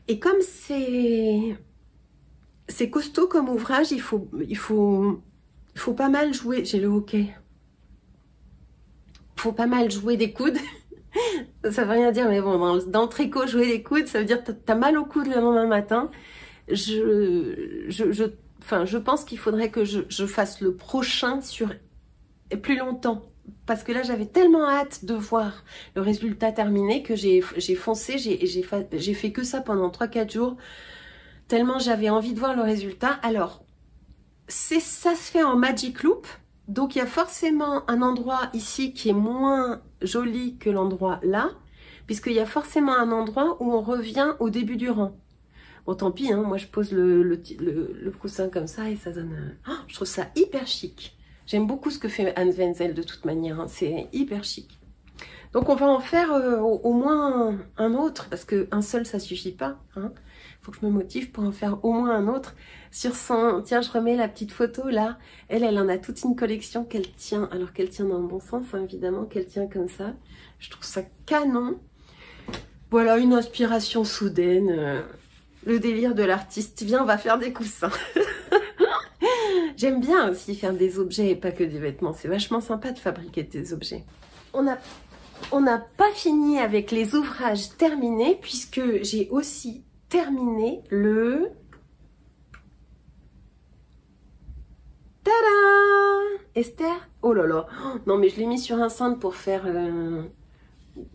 Et comme c'est costaud comme ouvrage, il faut pas mal jouer. J'ai le hockey. Il faut pas mal jouer des coudes. Ça veut rien dire, mais bon, dans le tricot, jouer des coudes, ça veut dire que t'as mal au coude le lendemain matin. Je pense qu'il faudrait que je fasse le prochain sur plus longtemps. Parce que là, j'avais tellement hâte de voir le résultat terminé que j'ai foncé, j'ai fait que ça pendant 3-4 jours. Tellement j'avais envie de voir le résultat. Alors, ça se fait en Magic Loop. Donc, il y a forcément un endroit ici qui est moins joli que l'endroit là. Puisqu'il y a forcément un endroit où on revient au début du rang. Bon, tant pis, hein, moi je pose le coussin comme ça et ça donne... Oh, je trouve ça hyper chic. J'aime beaucoup ce que fait Anne Wenzel de toute manière, hein, c'est hyper chic. Donc on va en faire au moins un autre, parce qu'un seul ça suffit pas. Hein. Faut que je me motive pour en faire au moins un autre. Sur son... Tiens, je remets la petite photo là. Elle en a toute une collection qu'elle tient, alors qu'elle tient dans le bon sens, hein, évidemment, qu'elle tient comme ça. Je trouve ça canon. Voilà, une inspiration soudaine... Le délire de l'artiste. Viens, on va faire des coussins. J'aime bien aussi faire des objets et pas que des vêtements. C'est vachement sympa de fabriquer des objets. On n'a pas fini avec les ouvrages terminés puisque j'ai aussi terminé le... Tada! Esther? Oh là là. Oh, non, mais je l'ai mis sur un cintre pour faire...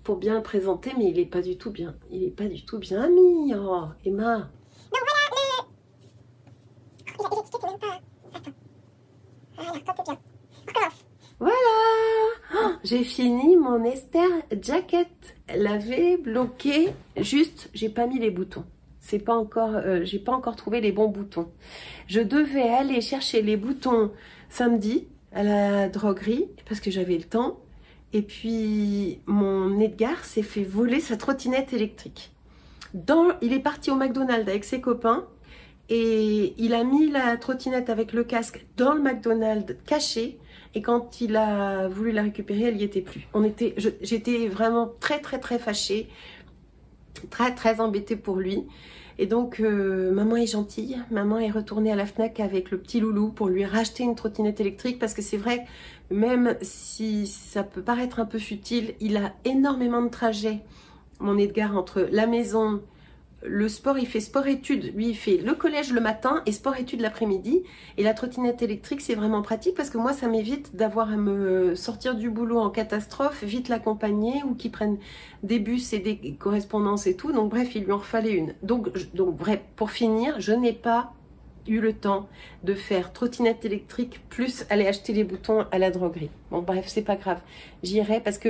pour bien le présenter, mais il est pas du tout bien. Il est pas du tout bien mis. Oh, Emma. Donc voilà le... l'étiquette est même pas... Attends. Voilà, hop, bien. On recommence. Voilà. Oh, j'ai fini mon Esther jacket. Lavé, bloqué. Juste, j'ai pas mis les boutons. C'est pas encore... j'ai pas encore trouvé les bons boutons. Je devais aller chercher les boutons samedi à la droguerie parce que j'avais le temps. Et puis, mon Edgar s'est fait voler sa trottinette électrique. Il est parti au McDonald's avec ses copains et il a mis la trottinette avec le casque dans le McDonald's caché. Et quand il a voulu la récupérer, elle n'y était plus. J'étais vraiment très fâchée, très embêtée pour lui. Et donc, maman est gentille. Maman est retournée à la Fnac avec le petit loulou pour lui racheter une trottinette électrique. Parce que c'est vrai, même si ça peut paraître un peu futile, il a énormément de trajets, mon Edgar, entre la maison, le sport, il fait sport-études. Lui, il fait le collège le matin et sport-études l'après-midi. Et la trottinette électrique, c'est vraiment pratique parce que moi, ça m'évite d'avoir à me sortir du boulot en catastrophe, vite l'accompagner ou qu'il prenne des bus et des correspondances et tout. Donc bref, il lui en fallait une. Donc bref, pour finir, je n'ai pas eu le temps de faire trottinette électrique plus aller acheter les boutons à la droguerie. Bon bref, c'est pas grave. J'irai parce que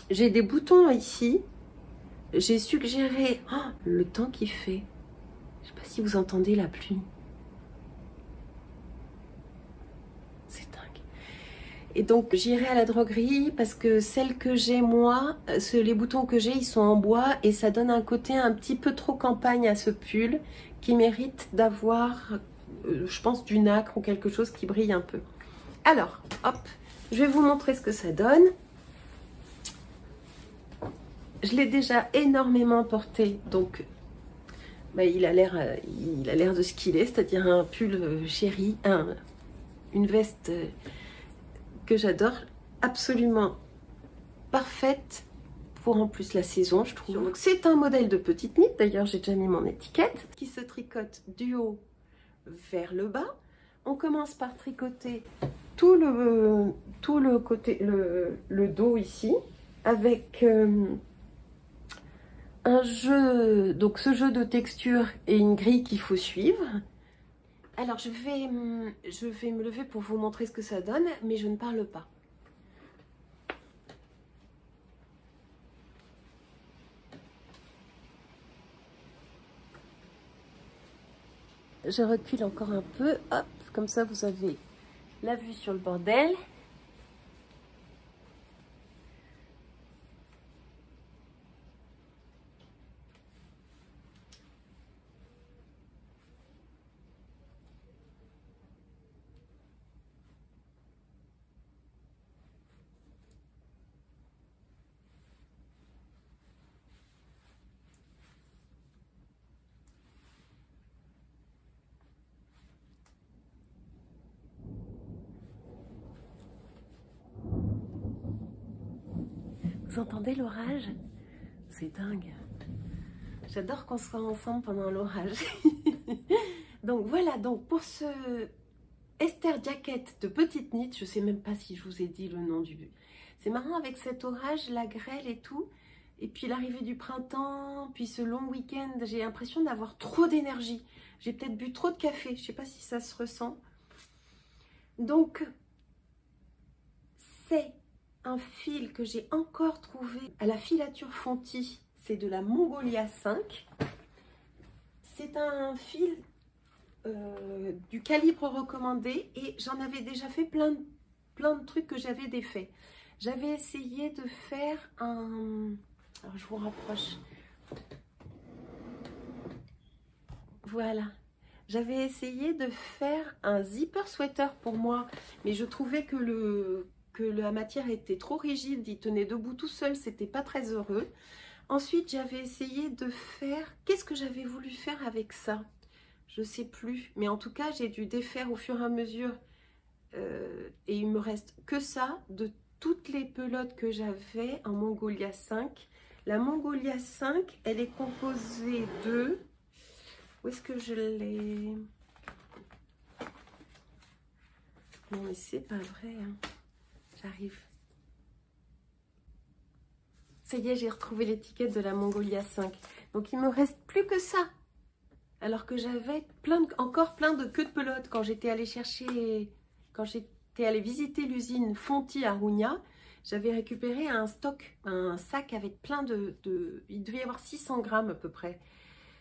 j'ai des boutons ici. J'ai suggéré le temps qu'il fait. Je sais pas si vous entendez la pluie. C'est dingue. Et donc j'irai à la droguerie parce que celles que j'ai moi, les boutons que j'ai, ils sont en bois et ça donne un côté un petit peu trop campagne à ce pull qui mérite d'avoir, je pense, du nacre ou quelque chose qui brille un peu. Alors, hop, je vais vous montrer ce que ça donne. Je l'ai déjà énormément porté, donc bah, il a l'air de ce qu'il est, c'est-à-dire un pull chéri, une veste que j'adore, absolument parfaite pour en plus la saison, je trouve. C'est un modèle de petite knit, d'ailleurs j'ai déjà mis mon étiquette, qui se tricote du haut vers le bas. On commence par tricoter tout le côté, le dos ici, avec... un jeu, donc ce jeu de texture et une grille qu'il faut suivre. Alors je vais me lever pour vous montrer ce que ça donne, mais je ne parle pas. Je recule encore un peu, hop, comme ça vous avez la vue sur le bordel. Vous entendez l'orage? C'est dingue. J'adore qu'on soit ensemble pendant l'orage. Donc voilà, donc pour ce Esther jacket de petite knit, je sais même pas si je vous ai dit le nom du... C'est marrant avec cet orage, la grêle et tout. Et puis l'arrivée du printemps, puis ce long week-end, j'ai l'impression d'avoir trop d'énergie. J'ai peut-être bu trop de café, je sais pas si ça se ressent. Donc, c'est un fil que j'ai encore trouvé à la filature Fonti, c'est de la Mongolia 5. C'est un fil du calibre recommandé et j'en avais déjà fait plein de trucs que j'avais défaits. J'avais essayé de faire un... Alors je vous rapproche. Voilà. J'avais essayé de faire un zipper sweater pour moi, mais je trouvais que la matière était trop rigide, il tenait debout tout seul, c'était pas très heureux. Ensuite, j'avais essayé de faire... Qu'est-ce que j'avais voulu faire avec ça? Je sais plus, mais en tout cas, j'ai dû défaire au fur et à mesure. Et il me reste que ça, de toutes les pelotes que j'avais en Mongolia 5. La Mongolia 5, elle est composée de... Où est-ce que je l'ai? Non mais c'est pas vrai, hein. J'arrive. Ça y est, j'ai retrouvé l'étiquette de la Mongolia 5. Donc il me reste plus que ça. Alors que j'avais encore plein de queues de pelote quand j'étais allée chercher, quand j'étais allée visiter l'usine Fonti à Rougna. J'avais récupéré un stock, un sac avec plein il devait y avoir 600 grammes à peu près.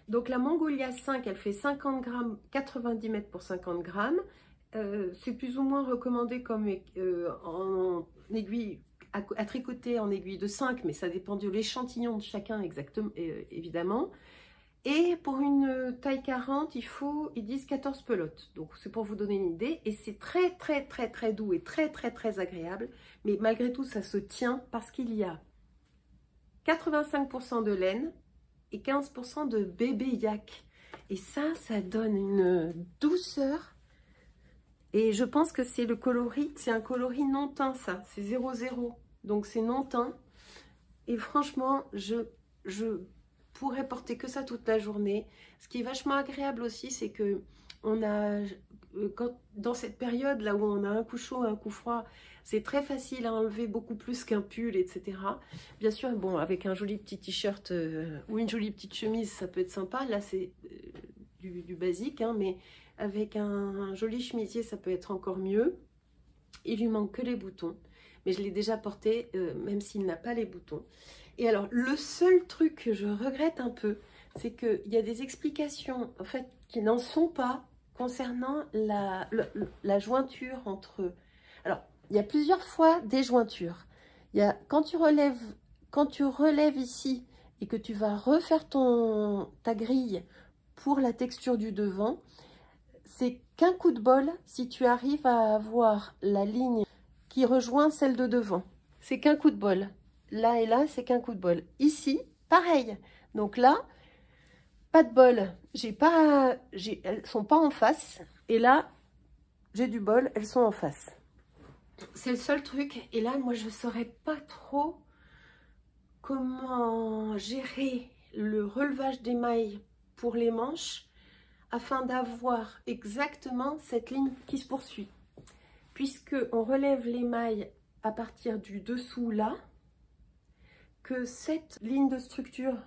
Donc la Mongolia 5, elle fait 50 grammes, 90 mètres pour 50 grammes. C'est plus ou moins recommandé comme en aiguille, à tricoter en aiguille de 5, mais ça dépend de l'échantillon de chacun exactement, évidemment. Et pour une taille 40, ils disent 14 pelotes. Donc c'est pour vous donner une idée. Et c'est très très très très doux et très très très agréable. Mais malgré tout, ça se tient parce qu'il y a 85% de laine et 15% de bébé yak. Et ça donne une douceur. Et je pense que c'est le coloris, c'est un coloris non teint ça. C'est 00. Donc c'est non teint. Et franchement, je pourrais porter que ça toute la journée. Ce qui est vachement agréable aussi, c'est que dans cette période là où on a un coup chaud, un coup froid, c'est très facile à enlever beaucoup plus qu'un pull, etc. Bien sûr, bon, avec un joli petit t-shirt ou une jolie petite chemise, ça peut être sympa. Là, c'est du basique, hein, mais avec un joli chemisier, ça peut être encore mieux. Il lui manque que les boutons, mais je l'ai déjà porté, même s'il n'a pas les boutons. Et alors, le seul truc que je regrette un peu, c'est qu'il y a des explications, en fait, qui n'en sont pas concernant la jointure entre... Alors, il y a plusieurs fois des jointures. Il y a, quand tu relèves ici et que tu vas refaire ta grille pour la texture du devant, c'est qu'un coup de bol si tu arrives à avoir la ligne qui rejoint celle de devant. C'est qu'un coup de bol. Là et là, c'est qu'un coup de bol. Ici, pareil. Donc là, pas de bol. Elles sont pas en face. Et là, j'ai du bol, elles sont en face. C'est le seul truc. Et là, moi, je ne saurais pas trop comment gérer le relevage des mailles pour les manches afin d'avoir exactement cette ligne qui se poursuit. Puisque on relève les mailles à partir du dessous là, que cette ligne de structure,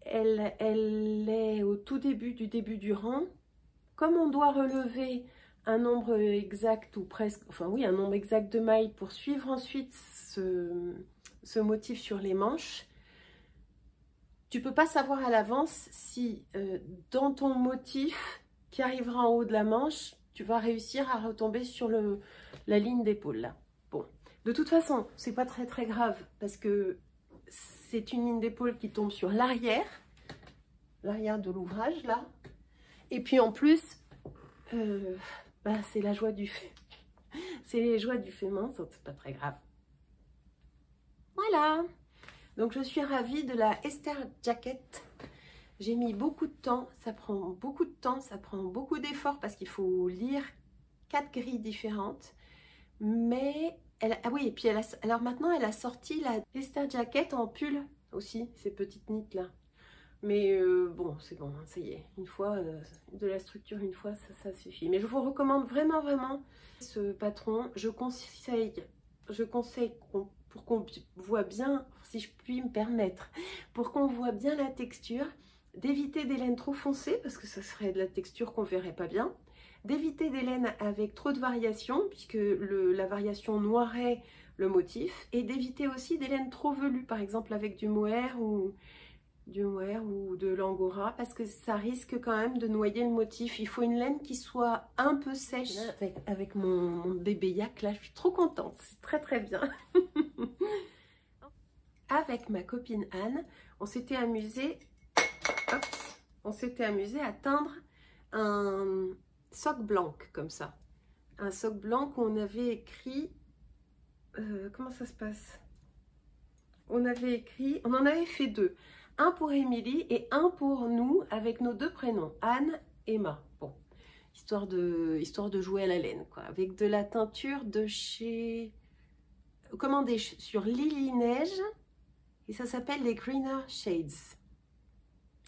elle est au tout début du rang. Comme on doit relever un nombre exact ou presque, enfin oui, un nombre exact de mailles pour suivre ensuite ce motif sur les manches, tu peux pas savoir à l'avance si dans ton motif qui arrivera en haut de la manche, tu vas réussir à retomber sur la ligne d'épaule là. Bon, de toute façon, c'est pas très très grave parce que c'est une ligne d'épaule qui tombe sur l'arrière de l'ouvrage là. Et puis en plus, c'est la joie du fait. C'est les joies du fait main, c'est pas très grave. Voilà. Donc je suis ravie de la Esther Jacket. J'ai mis beaucoup de temps, ça prend beaucoup de temps, ça prend beaucoup d'efforts parce qu'il faut lire 4 grilles différentes. Mais, ah oui, et puis alors maintenant elle a sorti la Esther Jacket en pull aussi, ces petites nites là. Mais bon, c'est bon, ça y est, une fois, de la structure, une fois, ça suffit. Mais je vous recommande vraiment, vraiment ce patron. Je conseille pour qu'on voit bien, si je puis me permettre, pour qu'on voit bien la texture, d'éviter des laines trop foncées, parce que ça serait de la texture qu'on verrait pas bien, d'éviter des laines avec trop de variations, puisque la variation noirait le motif, et d'éviter aussi des laines trop velues, par exemple avec du mohair ou de l'angora, parce que ça risque quand même de noyer le motif. Il faut une laine qui soit un peu sèche. Avec mon bébé yak, là, je suis trop contente. C'est très très bien. Avec ma copine Anne, on s'était amusé à teindre un soc blanc comme ça. Un soc blanc où on avait écrit... comment ça se passe? On en avait fait 2. Un pour Émilie et un pour nous avec nos 2 prénoms, Anne et Emma. Bon, histoire de jouer à la laine, quoi. Avec de la teinture de chez... commandée sur Lily Neige. Et ça s'appelle les Greener Shades.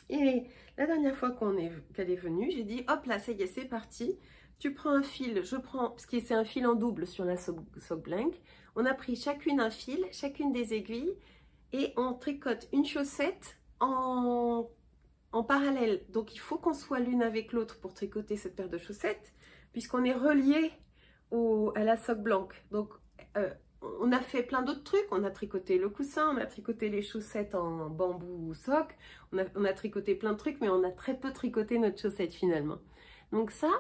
Et la dernière fois qu'elle est venue, j'ai dit, hop là, ça y est, c'est parti. tu prends un fil, je prends, parce que c'est un fil en double sur la sock blank. On a pris chacune un fil, chacune des aiguilles, et on tricote une chaussette en parallèle. Donc il faut qu'on soit l'une avec l'autre pour tricoter cette paire de chaussettes, puisqu'on est relié à la sock blank. Donc on a fait plein d'autres trucs, on a tricoté le coussin, on a tricoté les chaussettes en bambou sock, on a tricoté plein de trucs, mais on a très peu tricoté notre chaussette finalement. Donc ça,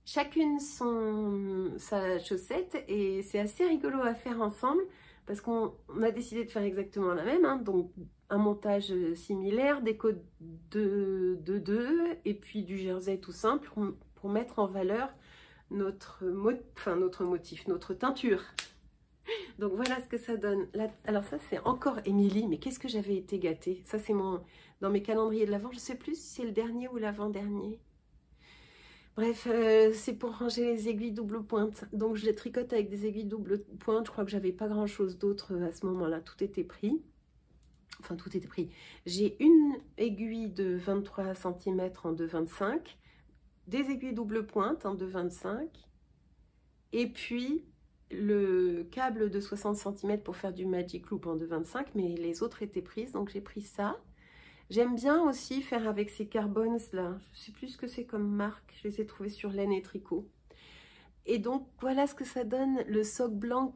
chacune sa chaussette, et c'est assez rigolo à faire ensemble, parce qu'on a décidé de faire exactement la même, hein, donc un montage similaire, des côtes de 2, et puis du jersey tout simple, pour mettre en valeur notre motif, notre teinture. Donc voilà ce que ça donne. Là, alors ça c'est encore Émilie, mais qu'est-ce que j'avais été gâtée. Ça c'est dans mes calendriers de l'Avent, je sais plus si c'est le dernier ou l'avant-dernier. Bref, c'est pour ranger les aiguilles double pointe. Donc je les tricote avec des aiguilles double pointe. Je crois que j'avais pas grand chose d'autre à ce moment-là. Tout était pris. Enfin, tout était pris. J'ai une aiguille de 23 cm en 2,25. Des aiguilles double pointe en 2,25. Et puis le câble de 60 cm pour faire du Magic Loop en 2,25. Mais les autres étaient prises. Donc j'ai pris ça. J'aime bien aussi faire avec ces Carbons là, je sais plus ce que c'est comme marque, je les ai trouvés sur Laine et Tricot. Et donc voilà ce que ça donne, le sock blanc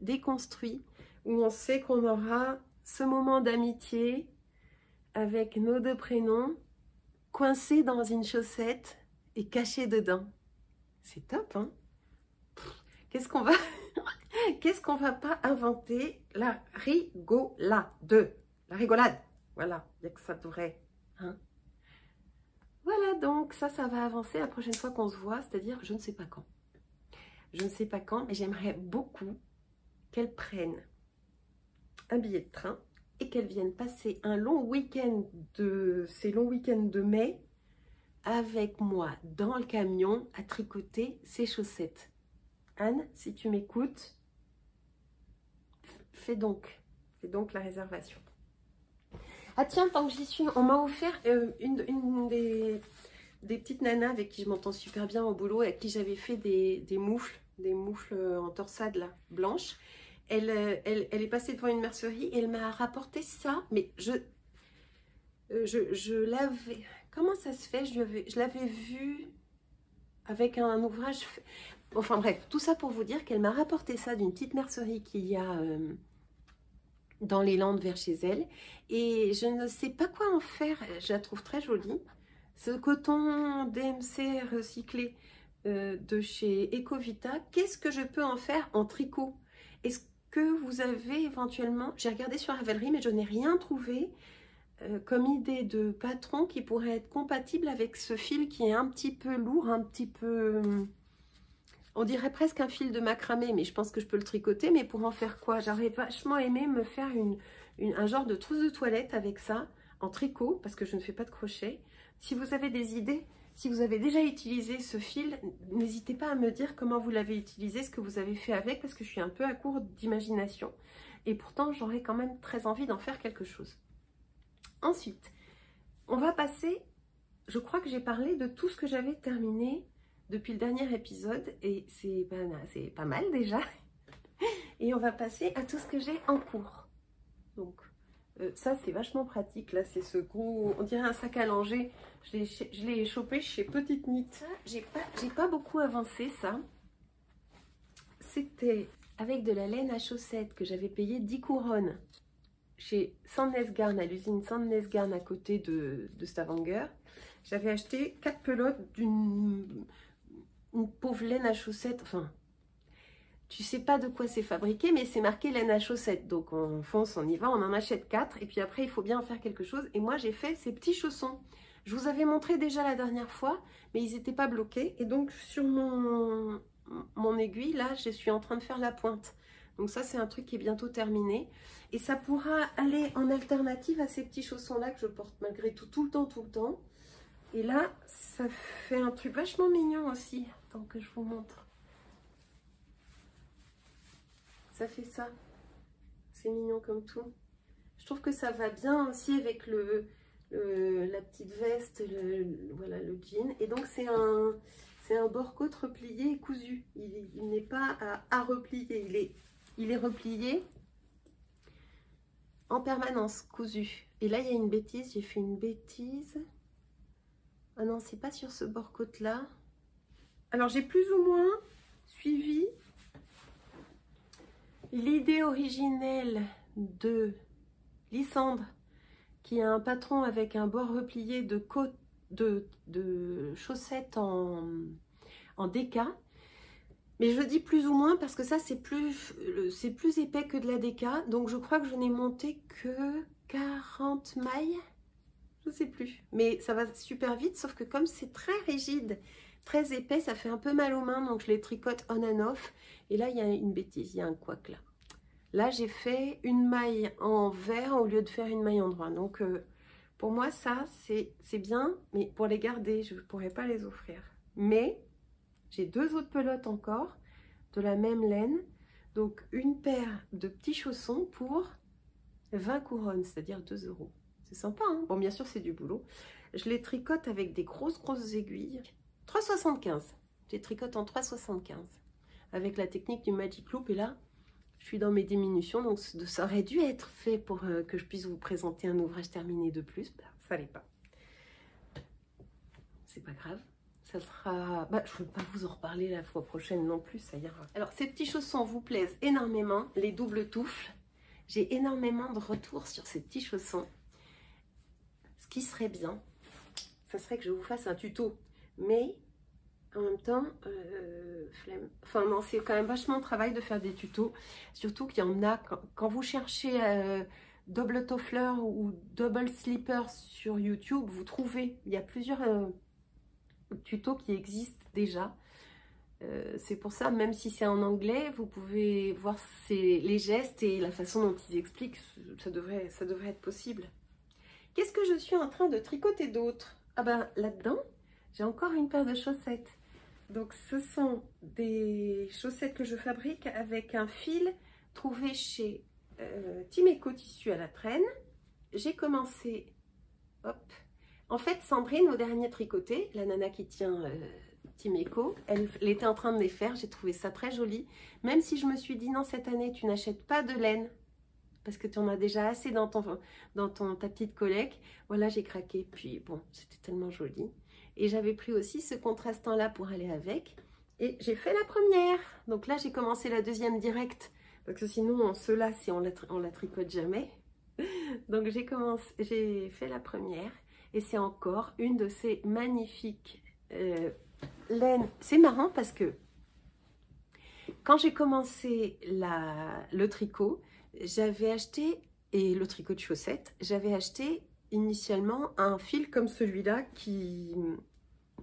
déconstruit, où on sait qu'on aura ce moment d'amitié avec nos deux prénoms, coincés dans une chaussette et cachés dedans. C'est top, hein? Qu'est-ce qu'on va pas inventer? La rigolade, la rigolade. Voilà, il n'y a que ça devrait. Hein. Voilà, donc ça va avancer la prochaine fois qu'on se voit, c'est-à-dire je ne sais pas quand. Je ne sais pas quand, mais j'aimerais beaucoup qu'elle prenne un billet de train et qu'elle vienne passer un long week-end ces longs week-ends de mai avec moi dans le camion à tricoter ses chaussettes. Anne, si tu m'écoutes, fais donc la réservation. Ah tiens, tant que j'y suis, on m'a offert une des petites nanas avec qui je m'entends super bien au boulot, avec qui j'avais fait des moufles en torsade là, blanches. Elle est passée devant une mercerie et elle m'a rapporté ça, mais je l'avais... Comment ça se fait? Je l'avais vu avec un ouvrage... Enfin bref, tout ça pour vous dire qu'elle m'a rapporté ça d'une petite mercerie qu'il y a... dans les Landes vers chez elle, et je ne sais pas quoi en faire. Je la trouve très jolie. Ce coton DMC recyclé de chez Ecovita, qu'est-ce que je peux en faire en tricot? Est-ce que vous avez éventuellement, j'ai regardé sur Ravelry mais je n'ai rien trouvé comme idée de patron qui pourrait être compatible avec ce fil qui est un petit peu lourd, un petit peu... On dirait presque un fil de macramé, mais je pense que je peux le tricoter. Mais pour en faire quoi? J'aurais vachement aimé me faire un genre de trousse de toilette avec ça, en tricot, parce que je ne fais pas de crochet. Si vous avez des idées, si vous avez déjà utilisé ce fil, n'hésitez pas à me dire comment vous l'avez utilisé, ce que vous avez fait avec, parce que je suis un peu à court d'imagination. Et pourtant, j'aurais quand même très envie d'en faire quelque chose. Ensuite, on va passer... Je crois que j'ai parlé de tout ce que j'avais terminé depuis le dernier épisode, et c'est pas mal déjà. Et on va passer à tout ce que j'ai en cours. Donc ça c'est vachement pratique. Là c'est ce gros, on dirait un sac à langer. Je l'ai chopé chez Petite Knit. J'ai pas beaucoup avancé ça. C'était avec de la laine à chaussettes que j'avais payé 10 couronnes chez Sandnes Garn, à l'usine Sandnes Garn à côté de Stavanger. J'avais acheté 4 pelotes d'une pauvre laine à chaussettes. Enfin, tu sais pas de quoi c'est fabriqué, mais c'est marqué laine à chaussettes. Donc on fonce, on y va, on en achète 4. Et puis après, il faut bien en faire quelque chose. Et moi, j'ai fait ces petits chaussons. Je vous avais montré déjà la dernière fois, mais ils n'étaient pas bloqués. Et donc sur mon aiguille, là, je suis en train de faire la pointe. Donc ça, c'est un truc qui est bientôt terminé. Et ça pourra aller en alternative à ces petits chaussons-là que je porte malgré tout le temps. Et là, ça fait un truc vachement mignon aussi. Attends que je vous montre. Ça fait ça. C'est mignon comme tout. Je trouve que ça va bien aussi avec la petite veste, voilà, le jean. Et donc c'est c'est un bord-côte replié et cousu. Il n'est pas à replier, il est replié en permanence, cousu. Et là, il y a une bêtise, j'ai fait une bêtise. Ah non, c'est pas sur ce bord-côte là. Alors, j'ai plus ou moins suivi l'idée originelle de Lysandre, qui a un patron avec un bord replié de chaussettes en déca. Mais je dis plus ou moins parce que ça, c'est plus épais que de la déca. Donc, je crois que je n'ai monté que 40 mailles. Je sais plus. Mais ça va super vite, sauf que comme c'est très rigide, très épais, ça fait un peu mal aux mains. Donc, je les tricote on and off. Et là, il y a une bêtise, il y a un couac là. Là, j'ai fait une maille en vert au lieu de faire une maille en droit. Donc, pour moi, ça, c'est bien. Mais pour les garder, je ne pourrais pas les offrir. Mais j'ai 2 autres pelotes encore de la même laine. Donc, une paire de petits chaussons pour 20 couronnes, c'est-à-dire 2 €. C'est sympa, hein? Bon, bien sûr, c'est du boulot. Je les tricote avec des grosses aiguilles. 3,75. Je les tricote en 3,75. Avec la technique du Magic Loop. Et là, je suis dans mes diminutions. Donc, ça aurait dû être fait pour que je puisse vous présenter un ouvrage terminé de plus. Ben, ça l'est pas. C'est pas grave. Ça sera... Bah, je ne vais pas vous en reparler la fois prochaine non plus, ça ira. Alors, ces petits chaussons vous plaisent énormément. Les doubles touffles. J'ai énormément de retours sur ces petits chaussons. Ce qui serait bien, ça serait que je vous fasse un tuto. Mais, en même temps, flemme. Enfin, non, c'est quand même vachement de travail de faire des tutos. Surtout qu'il y en a, quand vous cherchez double toffler ou double slipper sur YouTube, vous trouvez. Il y a plusieurs... tutos qui existent déjà. C'est pour ça, même si c'est en anglais, vous pouvez voir les gestes et la façon dont ils expliquent, ça devrait être possible. Qu'est-ce que je suis en train de tricoter d'autre? Ah ben là-dedans, j'ai encore une paire de chaussettes. Donc ce sont des chaussettes que je fabrique avec un fil trouvé chez Timeco Tissu à la Traîne. J'ai commencé, hop. En fait, Sandrine, au dernier tricoté, la nana qui tient Timeco, elle était en train de les faire. J'ai trouvé ça très joli. Même si je me suis dit, non, cette année, tu n'achètes pas de laine. Parce que tu en as déjà assez dans ta petite collecte. Voilà, j'ai craqué. Puis, bon, c'était tellement joli. Et j'avais pris aussi ce contrastant-là pour aller avec. Et j'ai fait la première. Donc là, j'ai commencé la deuxième directe. Parce que sinon, ceux-là, on la tricote jamais. Donc, j'ai fait la première. Et c'est encore une de ces magnifiques laines. C'est marrant parce que quand j'ai commencé le tricot, j'avais acheté, et le tricot de chaussettes, j'avais acheté initialement un fil comme celui-là qui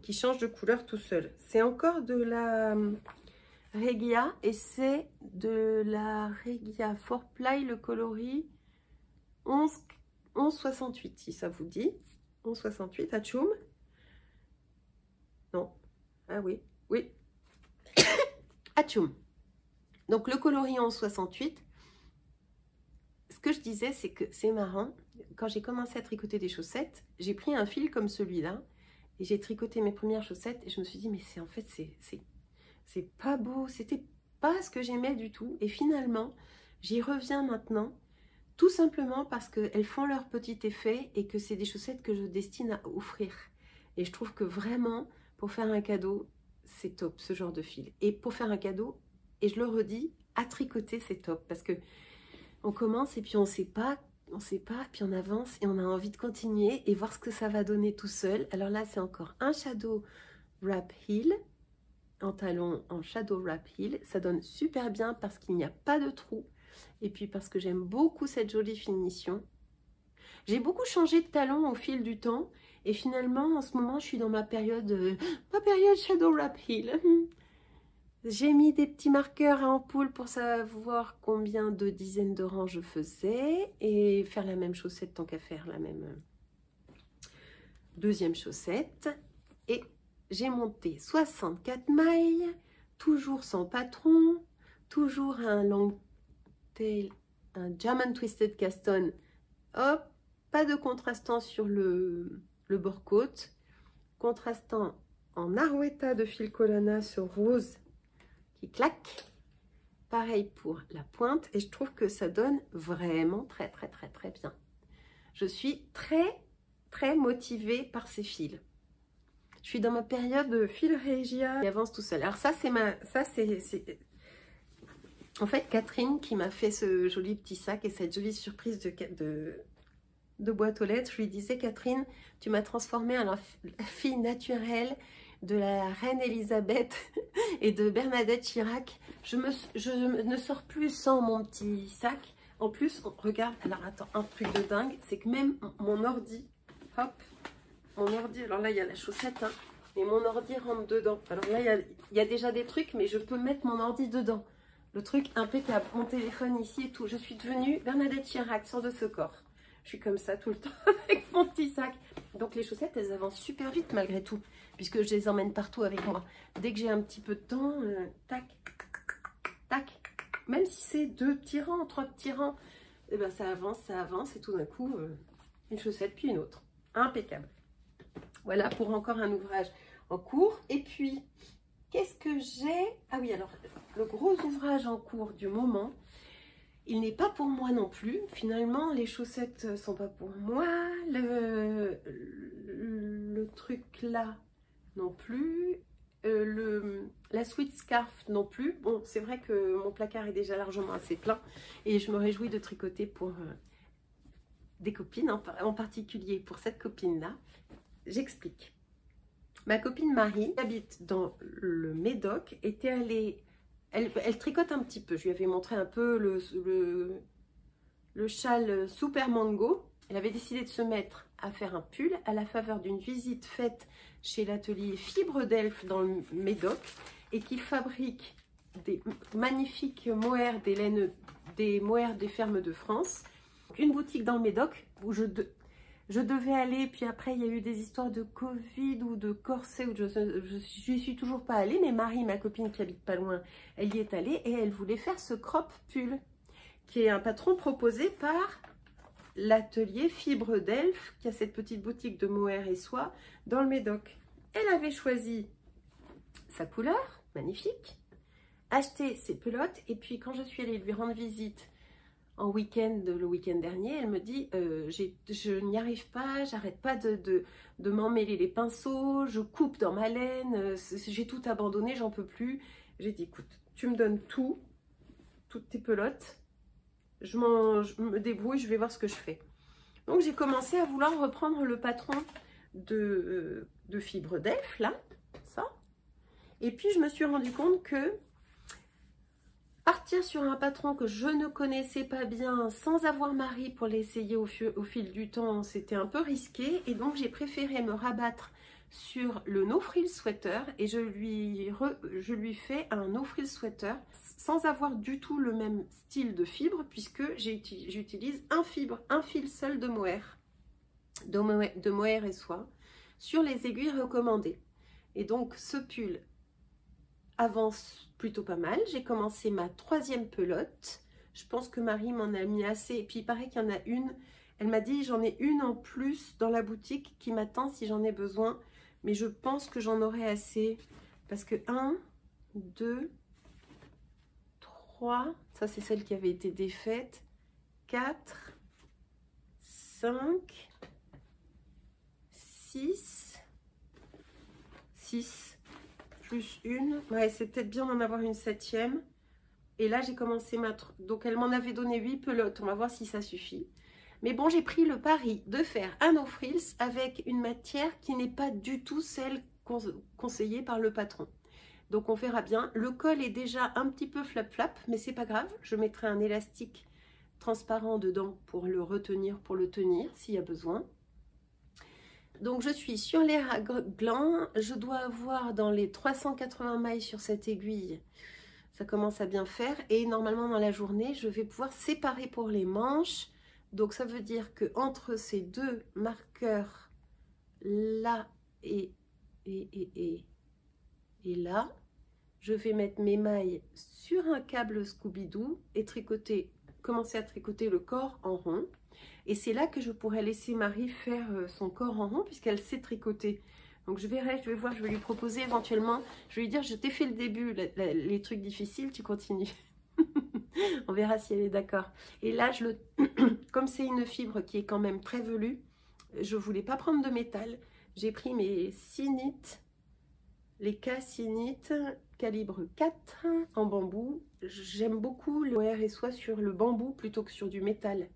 change de couleur tout seul. C'est encore de la Regia et c'est de la Regia 4ply, le coloris 11,68 si ça vous dit. 11,68 à Tchoum. Non. Ah oui. Oui. à Tchoum. Donc le coloris 11,68. Ce que je disais, c'est que c'est marrant. Quand j'ai commencé à tricoter des chaussettes, j'ai pris un fil comme celui-là et j'ai tricoté mes premières chaussettes et je me suis dit, mais en fait, c'est pas beau. C'était pas ce que j'aimais du tout. Et finalement, j'y reviens maintenant. Tout simplement parce qu'elles font leur petit effet et que c'est des chaussettes que je destine à offrir. Et je trouve que vraiment, pour faire un cadeau, c'est top, ce genre de fil. Et pour faire un cadeau, et je le redis, à tricoter, c'est top. Parce que on commence et puis on sait pas, puis on avance et on a envie de continuer et voir ce que ça va donner tout seul. Alors là, c'est encore un Shadow Wrap Heel, en talon en Shadow Wrap Heel. Ça donne super bien parce qu'il n'y a pas de trou. Et puis parce que j'aime beaucoup cette jolie finition. J'ai beaucoup changé de talon au fil du temps. Et finalement, en ce moment, je suis dans ma période Shadow Wrap Heel. J'ai mis des petits marqueurs à ampoule pour savoir combien de dizaines de rangs je faisais. Et faire la même chaussette tant qu'à faire la même deuxième chaussette. Et j'ai monté 64 mailles, toujours sans patron, toujours un long tail, un German Twisted Caston. Hop, pas de contrastant sur le bord côte, contrastant en Arouetta de fil Colana, ce rose qui claque. Pareil pour la pointe et je trouve que ça donne vraiment très bien. Je suis très motivée par ces fils. Je suis dans ma période de fil Regia qui avance tout seul. Alors ça c'est en fait Catherine qui m'a fait ce joli petit sac et cette jolie surprise de boîte aux lettres. Je lui disais, Catherine, tu m'as transformée en la fille naturelle de la reine Elisabeth et de Bernadette Chirac. Je ne sors plus sans mon petit sac. En plus, regarde, alors attends, un truc de dingue, c'est que même mon ordi, hop, mon ordi, alors là il y a la chaussette, hein, et mon ordi rentre dedans. Alors là il y a déjà des trucs, mais je peux mettre mon ordi dedans. Le truc impeccable, mon téléphone ici et tout. Je suis devenue Bernadette Chirac, sort de ce corps. Je suis comme ça tout le temps avec mon petit sac. Donc les chaussettes, elles avancent super vite malgré tout, puisque je les emmène partout avec moi. Dès que j'ai un petit peu de temps, tac, tac. Même si c'est 2 petits rangs, 3 petits rangs, et ben ça avance et tout d'un coup, une chaussette puis une autre. Impeccable. Voilà pour encore un ouvrage en cours. Et puis, qu'est-ce que j'ai? Ah oui, alors, le gros ouvrage en cours du moment, il n'est pas pour moi non plus. Finalement, les chaussettes sont pas pour moi. Le truc là non plus. La sweat scarf non plus. Bon, c'est vrai que mon placard est déjà largement assez plein. Et je me réjouis de tricoter pour des copines, en particulier pour cette copine-là. J'explique. Ma copine Marie, qui habite dans le Médoc, était allée... Elle tricote un petit peu. Je lui avais montré un peu le châle Super Mango. Elle avait décidé de se mettre à faire un pull à la faveur d'une visite faite chez l'atelier Fibre d'Elfe dans le Médoc et qui fabrique des magnifiques mohair des laines, des mohair des fermes de France. Une boutique dans le Médoc où je devais aller, puis après il y a eu des histoires de Covid ou de corset, où je n'y suis toujours pas allée, mais Marie, ma copine qui habite pas loin, elle y est allée et elle voulait faire ce crop pull, qui est un patron proposé par l'atelier Fibre d'Elfe, qui a cette petite boutique de mohair et soie dans le Médoc. Elle avait choisi sa couleur, magnifique, acheté ses pelotes, et puis quand je suis allée lui rendre visite en week-end, le week-end dernier, elle me dit je n'y arrive pas, j'arrête pas de m'emmêler les pinceaux, je coupe dans ma laine, j'ai tout abandonné, j'en peux plus. J'ai dit, écoute, tu me donnes toutes tes pelotes, je me débrouille, je vais voir ce que je fais. Donc j'ai commencé à vouloir reprendre le patron de Fibre d'Elfe, là, ça. Et puis je me suis rendu compte que partir sur un patron que je ne connaissais pas bien, sans avoir Marie pour l'essayer au fil du temps, c'était un peu risqué. Et donc, j'ai préféré me rabattre sur le no frill sweater. Et je lui fais un no frill sweater sans avoir du tout le même style de fibre, puisque j'utilise un fil seul de mohair et soie sur les aiguilles recommandées. Et donc, ce pull avance plutôt pas mal. J'ai commencé ma 3e pelote. Je pense que Marie m'en a mis assez. Et puis il paraît qu'il y en a une. Elle m'a dit j'en ai une en plus dans la boutique qui m'attend si j'en ai besoin. Mais je pense que j'en aurai assez. Parce que 1, 2, 3. Ça c'est celle qui avait été défaite. 4, 5, 6. Plus une, ouais, c'est peut-être bien d'en avoir une 7e. Et là j'ai commencé donc elle m'en avait donné 8 pelotes, on va voir si ça suffit. Mais bon, j'ai pris le pari de faire un no frills avec une matière qui n'est pas du tout celle conseillée par le patron. Donc on verra bien. Le col est déjà un petit peu flap mais c'est pas grave, je mettrai un élastique transparent dedans pour le retenir, pour le tenir s'il y a besoin. Donc je suis sur les raglans, je dois avoir dans les 380 mailles sur cette aiguille, ça commence à bien faire. Et normalement dans la journée, je vais pouvoir séparer pour les manches. Donc ça veut dire que entre ces deux marqueurs, là et là, je vais mettre mes mailles sur un câble Scooby-Doo et commencer à tricoter le corps en rond. Et c'est là que je pourrais laisser Marie faire son corps en rond, puisqu'elle sait tricoter Donc je verrai, je vais voir, je vais lui proposer éventuellement. Je vais lui dire, je t'ai fait le début, les trucs difficiles, tu continues. On verra si elle est d'accord. Et là, comme c'est une fibre qui est quand même très velue, je ne voulais pas prendre de métal. J'ai pris mes cynites, les K-cynites calibre 4 en bambou. J'aime beaucoup le RSO sur le bambou plutôt que sur du métal.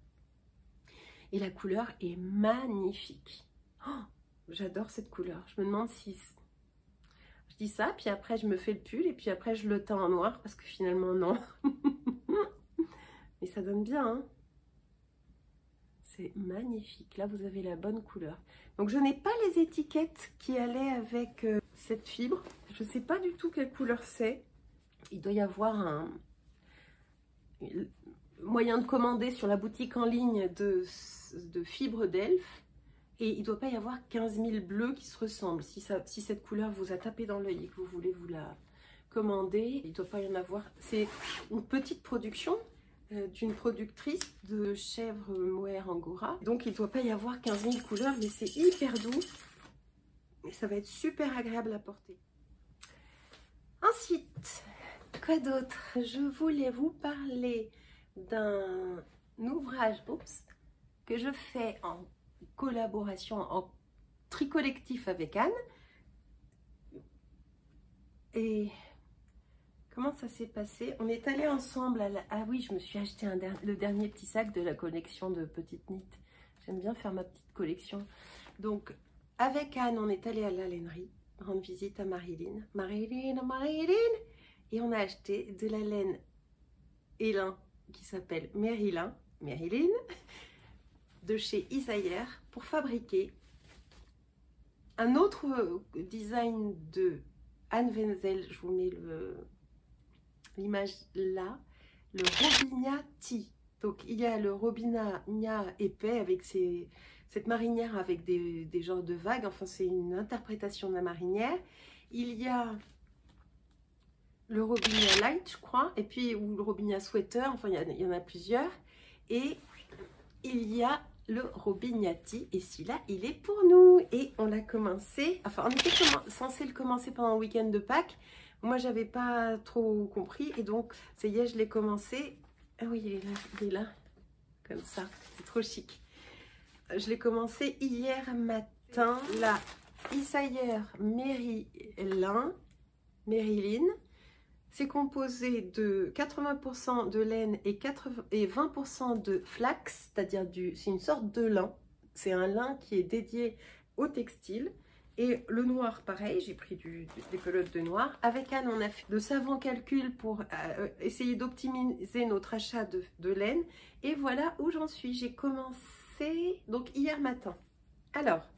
Et la couleur est magnifique. Oh, j'adore cette couleur. Je me demande si... Je dis ça, puis après je me fais le pull et puis après je le teins en noir parce que finalement non. Mais ça donne bien, hein. C'est magnifique. Là, vous avez la bonne couleur. Donc, je n'ai pas les étiquettes qui allaient avec cette fibre. Je ne sais pas du tout quelle couleur c'est. Il doit y avoir un moyen de commander sur la boutique en ligne de fibres d'elfe. Et il ne doit pas y avoir 15 000 bleus qui se ressemblent. Si cette couleur vous a tapé dans l'œil et que vous voulez vous la commander, il ne doit pas y en avoir. C'est une petite production d'une productrice de chèvre mohair angora. Donc il ne doit pas y avoir 15 000 couleurs, mais c'est hyper doux. Et ça va être super agréable à porter. Ensuite, quoi d'autre? Je voulais vous parler d'un ouvrage que je fais en collaboration, en tricollectif avec Anne. Et comment ça s'est passé? On est allé ensemble à la... Ah oui, je me suis acheté le dernier petit sac de la collection de Petite Knit. J'aime bien faire ma petite collection. Donc, avec Anne, on est allé à la lainerie, rendre visite à Marilyn. Marilyn! Et on a acheté de la laine Hélin qui s'appelle Marilyn, de chez Isaïer, pour fabriquer un autre design de Anne Wenzel. Je vous mets l'image là, le Robinia Tea. Donc il y a le Robinia épais avec cette marinière avec des genres de vagues, enfin c'est une interprétation de la marinière. Il y a le Robinia Light, je crois, et puis ou le Robinia Sweater, enfin il y en a plusieurs. Et il y a le Robinia Tea, et celui-là il est pour nous. Et on l'a commencé, enfin on était censé le commencer pendant le week-end de Pâques. Moi j'avais pas trop compris et donc ça y est, je l'ai commencé. Ah oui, il est là, comme ça, c'est trop chic. Je l'ai commencé hier matin, la Isaïer Marilyn. C'est composé de 80% de laine et 20% de flax, c'est-à-dire c'est une sorte de lin. C'est un lin qui est dédié au textile. Et le noir, pareil, j'ai pris des pelotes de noir. Avec Anne, on a fait de savants calculs pour essayer d'optimiser notre achat de laine. Et voilà où j'en suis. J'ai commencé donc hier matin. Alors,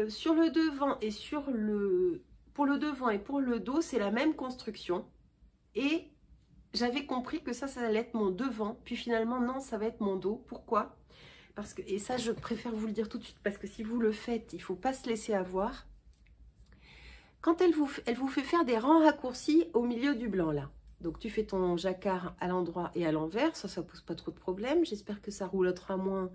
sur le devant et pour le devant et pour le dos, c'est la même construction. Et j'avais compris que ça allait être mon devant. Puis finalement, non, ça va être mon dos. Pourquoi ? Parce que, et ça, je préfère vous le dire tout de suite, parce que si vous le faites, il ne faut pas se laisser avoir. Quand elle vous fait faire des rangs raccourcis au milieu du blanc, là. Donc, tu fais ton jacquard à l'endroit et à l'envers. Ça pose pas trop de problème. J'espère que ça roulottera moins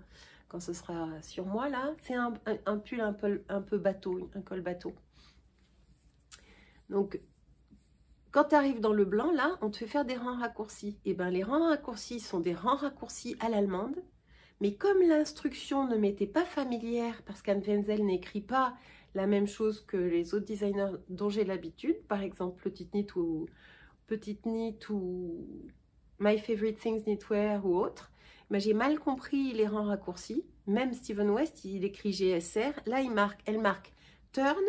quand ce sera sur moi, là. C'est un pull un peu bateau, un col bateau. Donc, quand tu arrives dans le blanc, là, on te fait faire des rangs raccourcis. Et bien, les rangs raccourcis sont des rangs raccourcis à l'allemande. Mais comme l'instruction ne m'était pas familière, parce qu'Anne Wenzel n'écrit pas la même chose que les autres designers dont j'ai l'habitude, par exemple Petite Knit ou My Favorite Things Knitwear ou autre, ben j'ai mal compris les rangs raccourcis. Même Steven West, il écrit GSR. Là, elle marque Turn,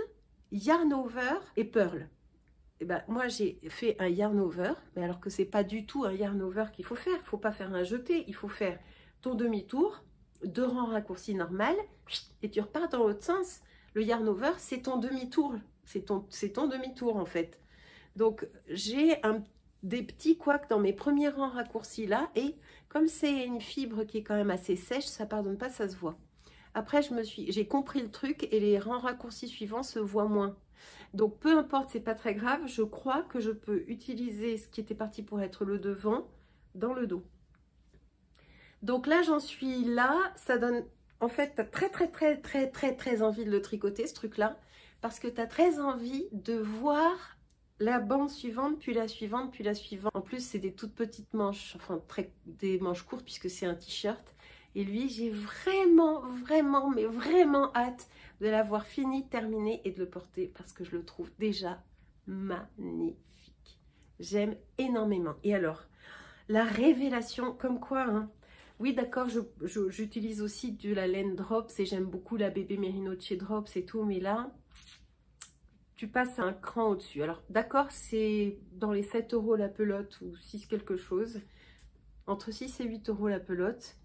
Yarn Over et Purl. Et ben, moi, j'ai fait un Yarn Over, mais alors que c'est pas du tout un Yarn Over qu'il faut faire. Il ne faut pas faire un jeté, il faut faire ton demi-tour, 2 rangs raccourcis normal, et tu repars dans l'autre sens. Le yarn over, c'est ton demi-tour. C'est ton demi-tour, en fait. Donc, j'ai des petits couacs dans mes premiers rangs raccourcis là, et comme c'est une fibre qui est quand même assez sèche, ça pardonne pas, ça se voit. Après, j'ai compris le truc, et les rangs raccourcis suivants se voient moins. Donc, peu importe, c'est pas très grave. Je crois que je peux utiliser ce qui était parti pour être le devant dans le dos. Donc là, j'en suis là, ça donne En fait, tu as très envie de le tricoter, ce truc-là, parce que tu as très envie de voir la bande suivante, puis la suivante, puis la suivante. En plus, c'est des toutes petites manches, enfin des manches courtes puisque c'est un t-shirt. Et lui, j'ai vraiment hâte de l'avoir fini, terminé et de le porter parce que je le trouve déjà magnifique. J'aime énormément. Et alors, la révélation, comme quoi, hein, oui, d'accord, j'utilise aussi de la laine Drops et j'aime beaucoup la bébé Merino de chez Drops et tout, mais là, tu passes un cran au-dessus. Alors, d'accord, c'est dans les 7 € la pelote ou 6 quelque chose, entre 6 et 8 € la pelote,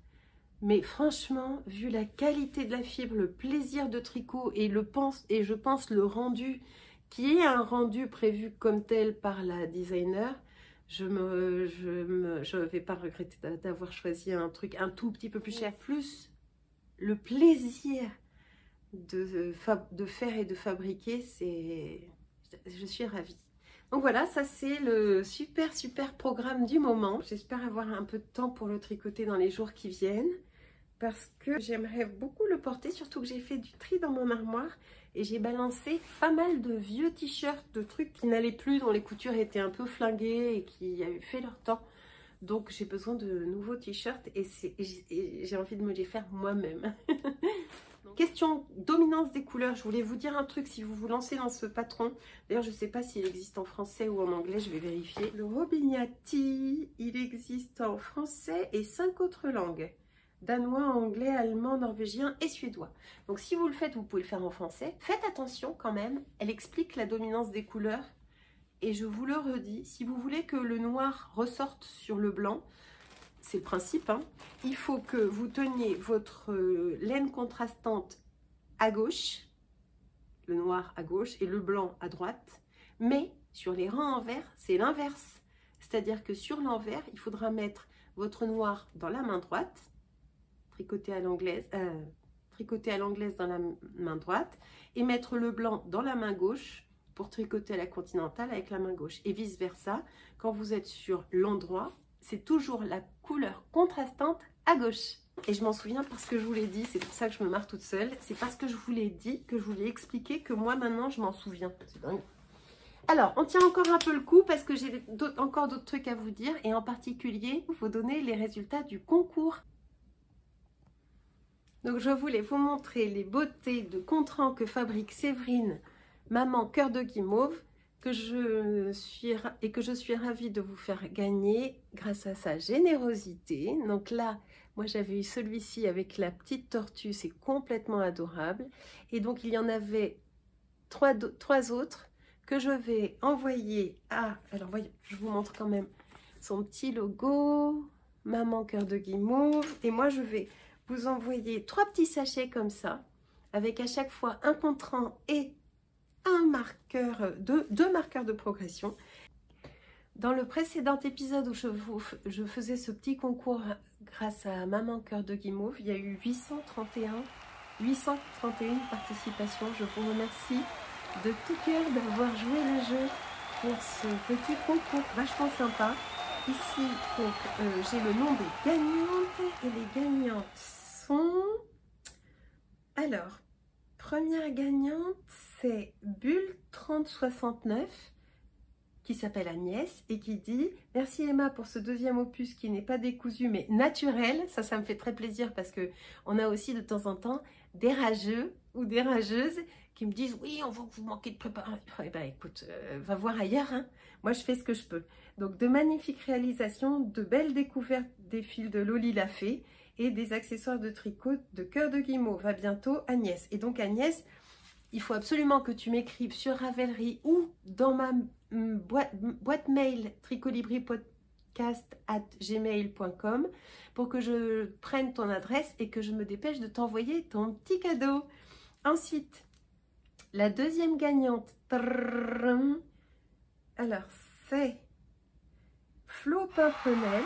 mais franchement, vu la qualité de la fibre, le plaisir de tricot et je pense le rendu, qui est un rendu prévu comme tel par la designer, je vais pas regretter d'avoir choisi un truc un tout petit peu plus cher. Plus le plaisir de faire et de fabriquer, je suis ravie. Donc voilà, ça c'est le super programme du moment. J'espère avoir un peu de temps pour le tricoter dans les jours qui viennent, parce que j'aimerais beaucoup le porter, surtout que j'ai fait du tri dans mon armoire et j'ai balancé pas mal de vieux t-shirts, de trucs qui n'allaient plus, dont les coutures étaient un peu flinguées et qui avaient fait leur temps. Donc j'ai besoin de nouveaux t-shirts et j'ai envie de me les faire moi-même. Question dominance des couleurs, je voulais vous dire un truc si vous vous lancez dans ce patron. D'ailleurs, je ne sais pas s'il existe en français ou en anglais, je vais vérifier. Le Robignati, il existe en français et 5 autres langues. Danois, anglais, allemand, norvégien et suédois. Donc si vous le faites, vous pouvez le faire en français. Faites attention quand même, elle explique la dominance des couleurs. Et je vous le redis, si vous voulez que le noir ressorte sur le blanc, c'est le principe, hein, il faut que vous teniez votre laine contrastante à gauche, le noir à gauche et le blanc à droite. Mais sur les rangs en vert, c'est l'inverse. C'est-à-dire que sur l'envers, il faudra mettre votre noir dans la main droite, tricoter à l'anglaise dans la main droite, et mettre le blanc dans la main gauche pour tricoter à la continentale avec la main gauche. Et vice versa, quand vous êtes sur l'endroit, c'est toujours la couleur contrastante à gauche. Et je m'en souviens parce que je vous l'ai dit, c'est pour ça que je me marre toute seule. C'est parce que je vous l'ai dit, que je vous l'ai expliqué, que moi maintenant je m'en souviens. C'est dingue. Alors, on tient encore un peu le coup parce que j'ai encore d'autres trucs à vous dire. Et en particulier, vous donner les résultats du concours. Donc je voulais vous montrer les beautés de contrans que fabrique Séverine, maman cœur de guimauve, que je suis ravie de vous faire gagner grâce à sa générosité. Donc là, moi j'avais eu celui-ci avec la petite tortue, c'est complètement adorable. Et donc il y en avait trois autres que je vais envoyer à... Alors voyez, je vous montre quand même son petit logo, maman cœur de guimauve. Et moi je vais vous envoyer 3 petits sachets comme ça, avec à chaque fois un contrant et un marqueur, deux marqueurs de progression. Dans le précédent épisode où je faisais ce petit concours grâce à Maman Cœur de Guimauve, il y a eu 831 participations. Je vous remercie de tout cœur d'avoir joué le jeu pour ce petit concours vachement sympa. Ici, donc, j'ai le nom des gagnantes et les gagnantes sont... Alors, première gagnante, c'est Bulle 3069 qui s'appelle Agnès et qui dit « Merci Emma pour ce deuxième opus qui n'est pas décousu mais naturel. » Ça me fait très plaisir parce que on a aussi de temps en temps des rageux ou des rageuses qui me disent « Oui, on voit que vous manquez de préparation. » Eh ben écoute, va voir ailleurs, hein. Moi je fais ce que je peux. Donc de magnifiques réalisations, de belles découvertes des fils de Loli l'a fait et des accessoires de tricot de Cœur de Guimauve. À bientôt Agnès. Et donc Agnès, il faut absolument que tu m'écrives sur Ravelry ou dans ma boîte mail tricolibripodcast@gmail.com pour que je prenne ton adresse et que je me dépêche de t'envoyer ton petit cadeau. Ensuite, la deuxième gagnante, alors c'est Flo Pimprenel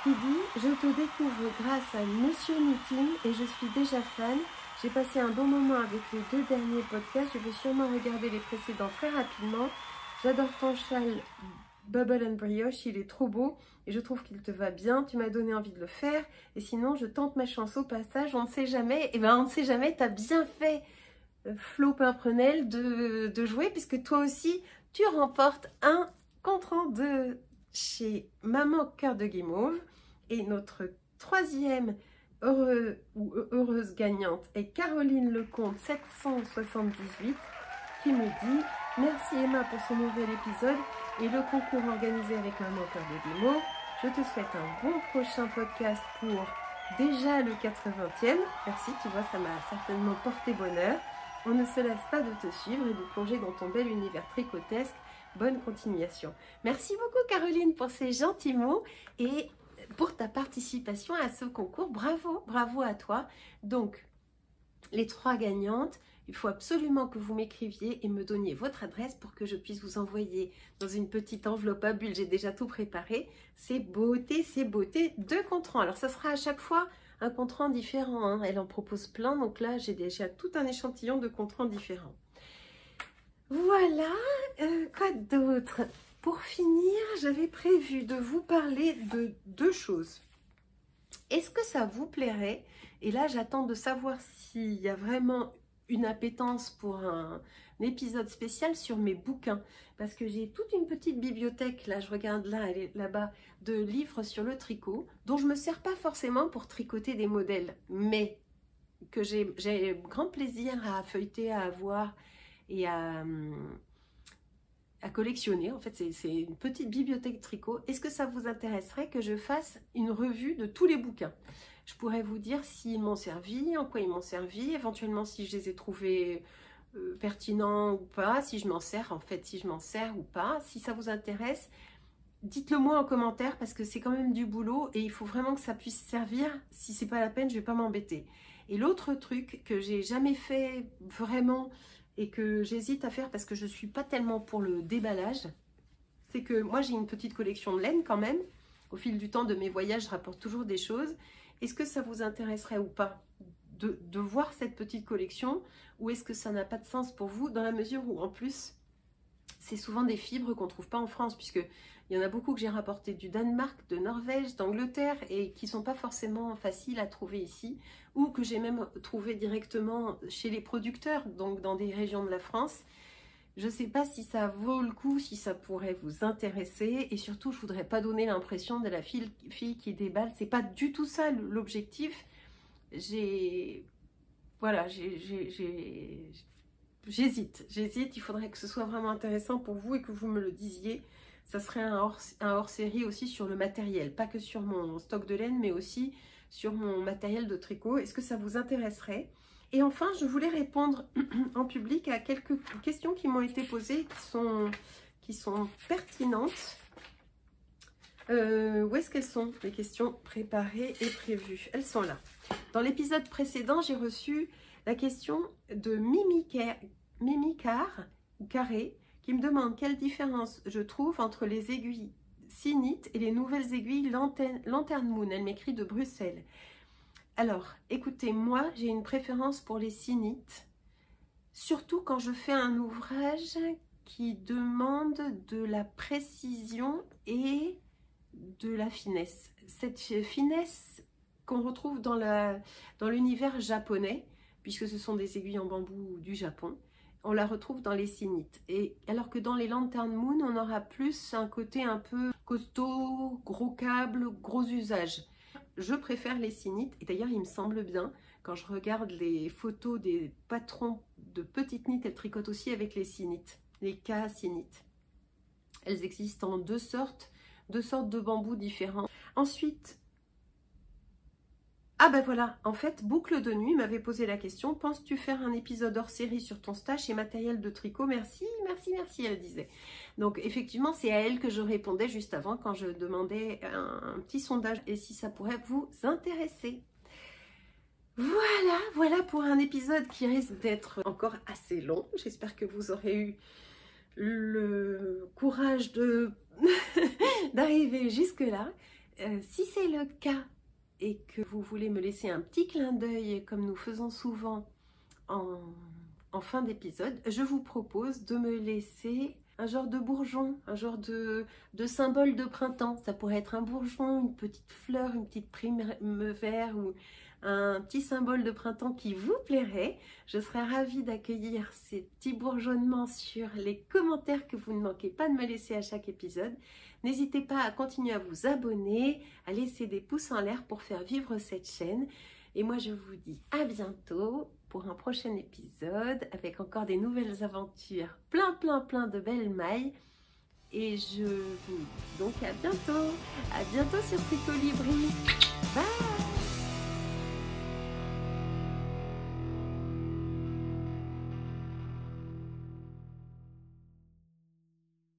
qui dit « Je te découvre grâce à Monsieur Knitting et je suis déjà fan. J'ai passé un bon moment avec les 2 derniers podcasts. Je vais sûrement regarder les précédents très rapidement. J'adore ton châle Bubble and Brioche, il est trop beau et je trouve qu'il te va bien. Tu m'as donné envie de le faire et sinon je tente ma chance au passage, on ne sait jamais. Et ben on ne sait jamais, t'as bien fait Flo Pimprenel de jouer puisque toi aussi tu remportes un compte de chez Maman Cœur de Guimauve et notre troisième heureuse gagnante est Caroline Lecomte 778 qui me dit « Merci Emma pour ce nouvel épisode et le concours organisé avec Maman Cœur de Guimauve. Je te souhaite un bon prochain podcast pour déjà le 80e. Merci, tu vois, ça m'a certainement porté bonheur. On ne se lasse pas de te suivre et de plonger dans ton bel univers tricotesque. Bonne continuation. » Merci beaucoup Caroline pour ces gentils mots et pour ta participation à ce concours. Bravo, bravo à toi. Donc, les 3 gagnantes, il faut absolument que vous m'écriviez et me donniez votre adresse pour que je puisse vous envoyer dans une petite enveloppe à bulles. J'ai déjà tout préparé. C'est beauté, 2 comptes-rends. Alors, ça sera à chaque fois un compte-rendu différent. Hein. Elle en propose plein. Donc là, j'ai déjà tout un échantillon de compte-rendus différents. Voilà. Quoi d'autre? Pour finir, j'avais prévu de vous parler de 2 choses. Est-ce que ça vous plairait? Et là, j'attends de savoir s'il y a vraiment une appétence pour un épisode spécial sur mes bouquins. Parce que j'ai toute une petite bibliothèque, là je regarde là, elle est là-bas, de livres sur le tricot, dont je ne me sers pas forcément pour tricoter des modèles, mais que j'ai grand plaisir à feuilleter, à avoir et à collectionner. En fait, c'est une petite bibliothèque tricot. Est-ce que ça vous intéresserait que je fasse une revue de tous les bouquins? Je pourrais vous dire s'ils m'ont servi, en quoi ils m'ont servi, éventuellement si je les ai trouvés pertinents ou pas, si je m'en sers, en fait, si je m'en sers ou pas. Si ça vous intéresse, dites-le moi en commentaire parce que c'est quand même du boulot et il faut vraiment que ça puisse servir. Si c'est pas la peine, je vais pas m'embêter. Et l'autre truc que j'ai jamais fait vraiment et que j'hésite à faire parce que je suis pas tellement pour le déballage, c'est que moi j'ai une petite collection de laine quand même. Au fil du temps de mes voyages, je rapporte toujours des choses. Est-ce que ça vous intéresserait ou pas de voir cette petite collection ou est-ce que ça n'a pas de sens pour vous dans la mesure où en plus c'est souvent des fibres qu'on ne trouve pas en France puisque il y en a beaucoup que j'ai rapporté du Danemark, de Norvège, d'Angleterre et qui ne sont pas forcément faciles à trouver ici ou que j'ai même trouvé directement chez les producteurs, donc dans des régions de la France. Je ne sais pas si ça vaut le coup, si ça pourrait vous intéresser et surtout je ne voudrais pas donner l'impression de la fille qui déballe. C'est pas du tout ça l'objectif. Voilà, j'hésite, il faudrait que ce soit vraiment intéressant pour vous et que vous me le disiez. Ça serait un hors-série aussi sur le matériel, pas que sur mon stock de laine, mais aussi sur mon matériel de tricot. Est-ce que ça vous intéresserait? Et enfin, je voulais répondre en public à quelques questions qui m'ont été posées, qui sont pertinentes. Où est-ce qu'elles sont, les questions préparées et prévues? Elles sont là. Dans l'épisode précédent, j'ai reçu la question de Mimicar, ou Carré, qui me demande quelle différence je trouve entre les aiguilles Sinite et les nouvelles aiguilles Lantern Moon. Elle m'écrit de Bruxelles. Alors, écoutez, moi, j'ai une préférence pour les Sinites, surtout quand je fais un ouvrage qui demande de la précision et de la finesse. Cette finesse qu'on retrouve dans l'univers japonais, puisque ce sont des aiguilles en bambou du Japon, on la retrouve dans les Sinites. Et alors que dans les Lantern Moon, on aura plus un côté un peu costaud, gros câble, gros usage. Je préfère les Sinites, et d'ailleurs il me semble bien, quand je regarde les photos des patrons de petites nittes, elles tricotent aussi avec les Sinites, les K Sinites. Elles existent en deux sortes de bambous différents. Ensuite, ah ben voilà, en fait, Boucle de Nuit m'avait posé la question, penses-tu faire un épisode hors série sur ton stage et matériel de tricot? Merci, merci, merci, elle disait. Donc effectivement, c'est à elle que je répondais juste avant quand je demandais un petit sondage et si ça pourrait vous intéresser. Voilà pour un épisode qui risque d'être encore assez long. J'espère que vous aurez eu le courage d'arriver jusque-là. Si c'est le cas, et que vous voulez me laisser un petit clin d'œil comme nous faisons souvent en fin d'épisode, je vous propose de me laisser un genre de bourgeon, un genre de symbole de printemps. Ça pourrait être un bourgeon, une petite fleur, une petite prime vert ou un petit symbole de printemps qui vous plairait. Je serais ravie d'accueillir ces petits bourgeonnements sur les commentaires que vous ne manquez pas de me laisser à chaque épisode. N'hésitez pas à continuer à vous abonner, à laisser des pouces en l'air pour faire vivre cette chaîne. Et moi, je vous dis à bientôt pour un prochain épisode avec encore des nouvelles aventures, plein de belles mailles. Et je vous dis donc à bientôt sur Fricolibri. Bye!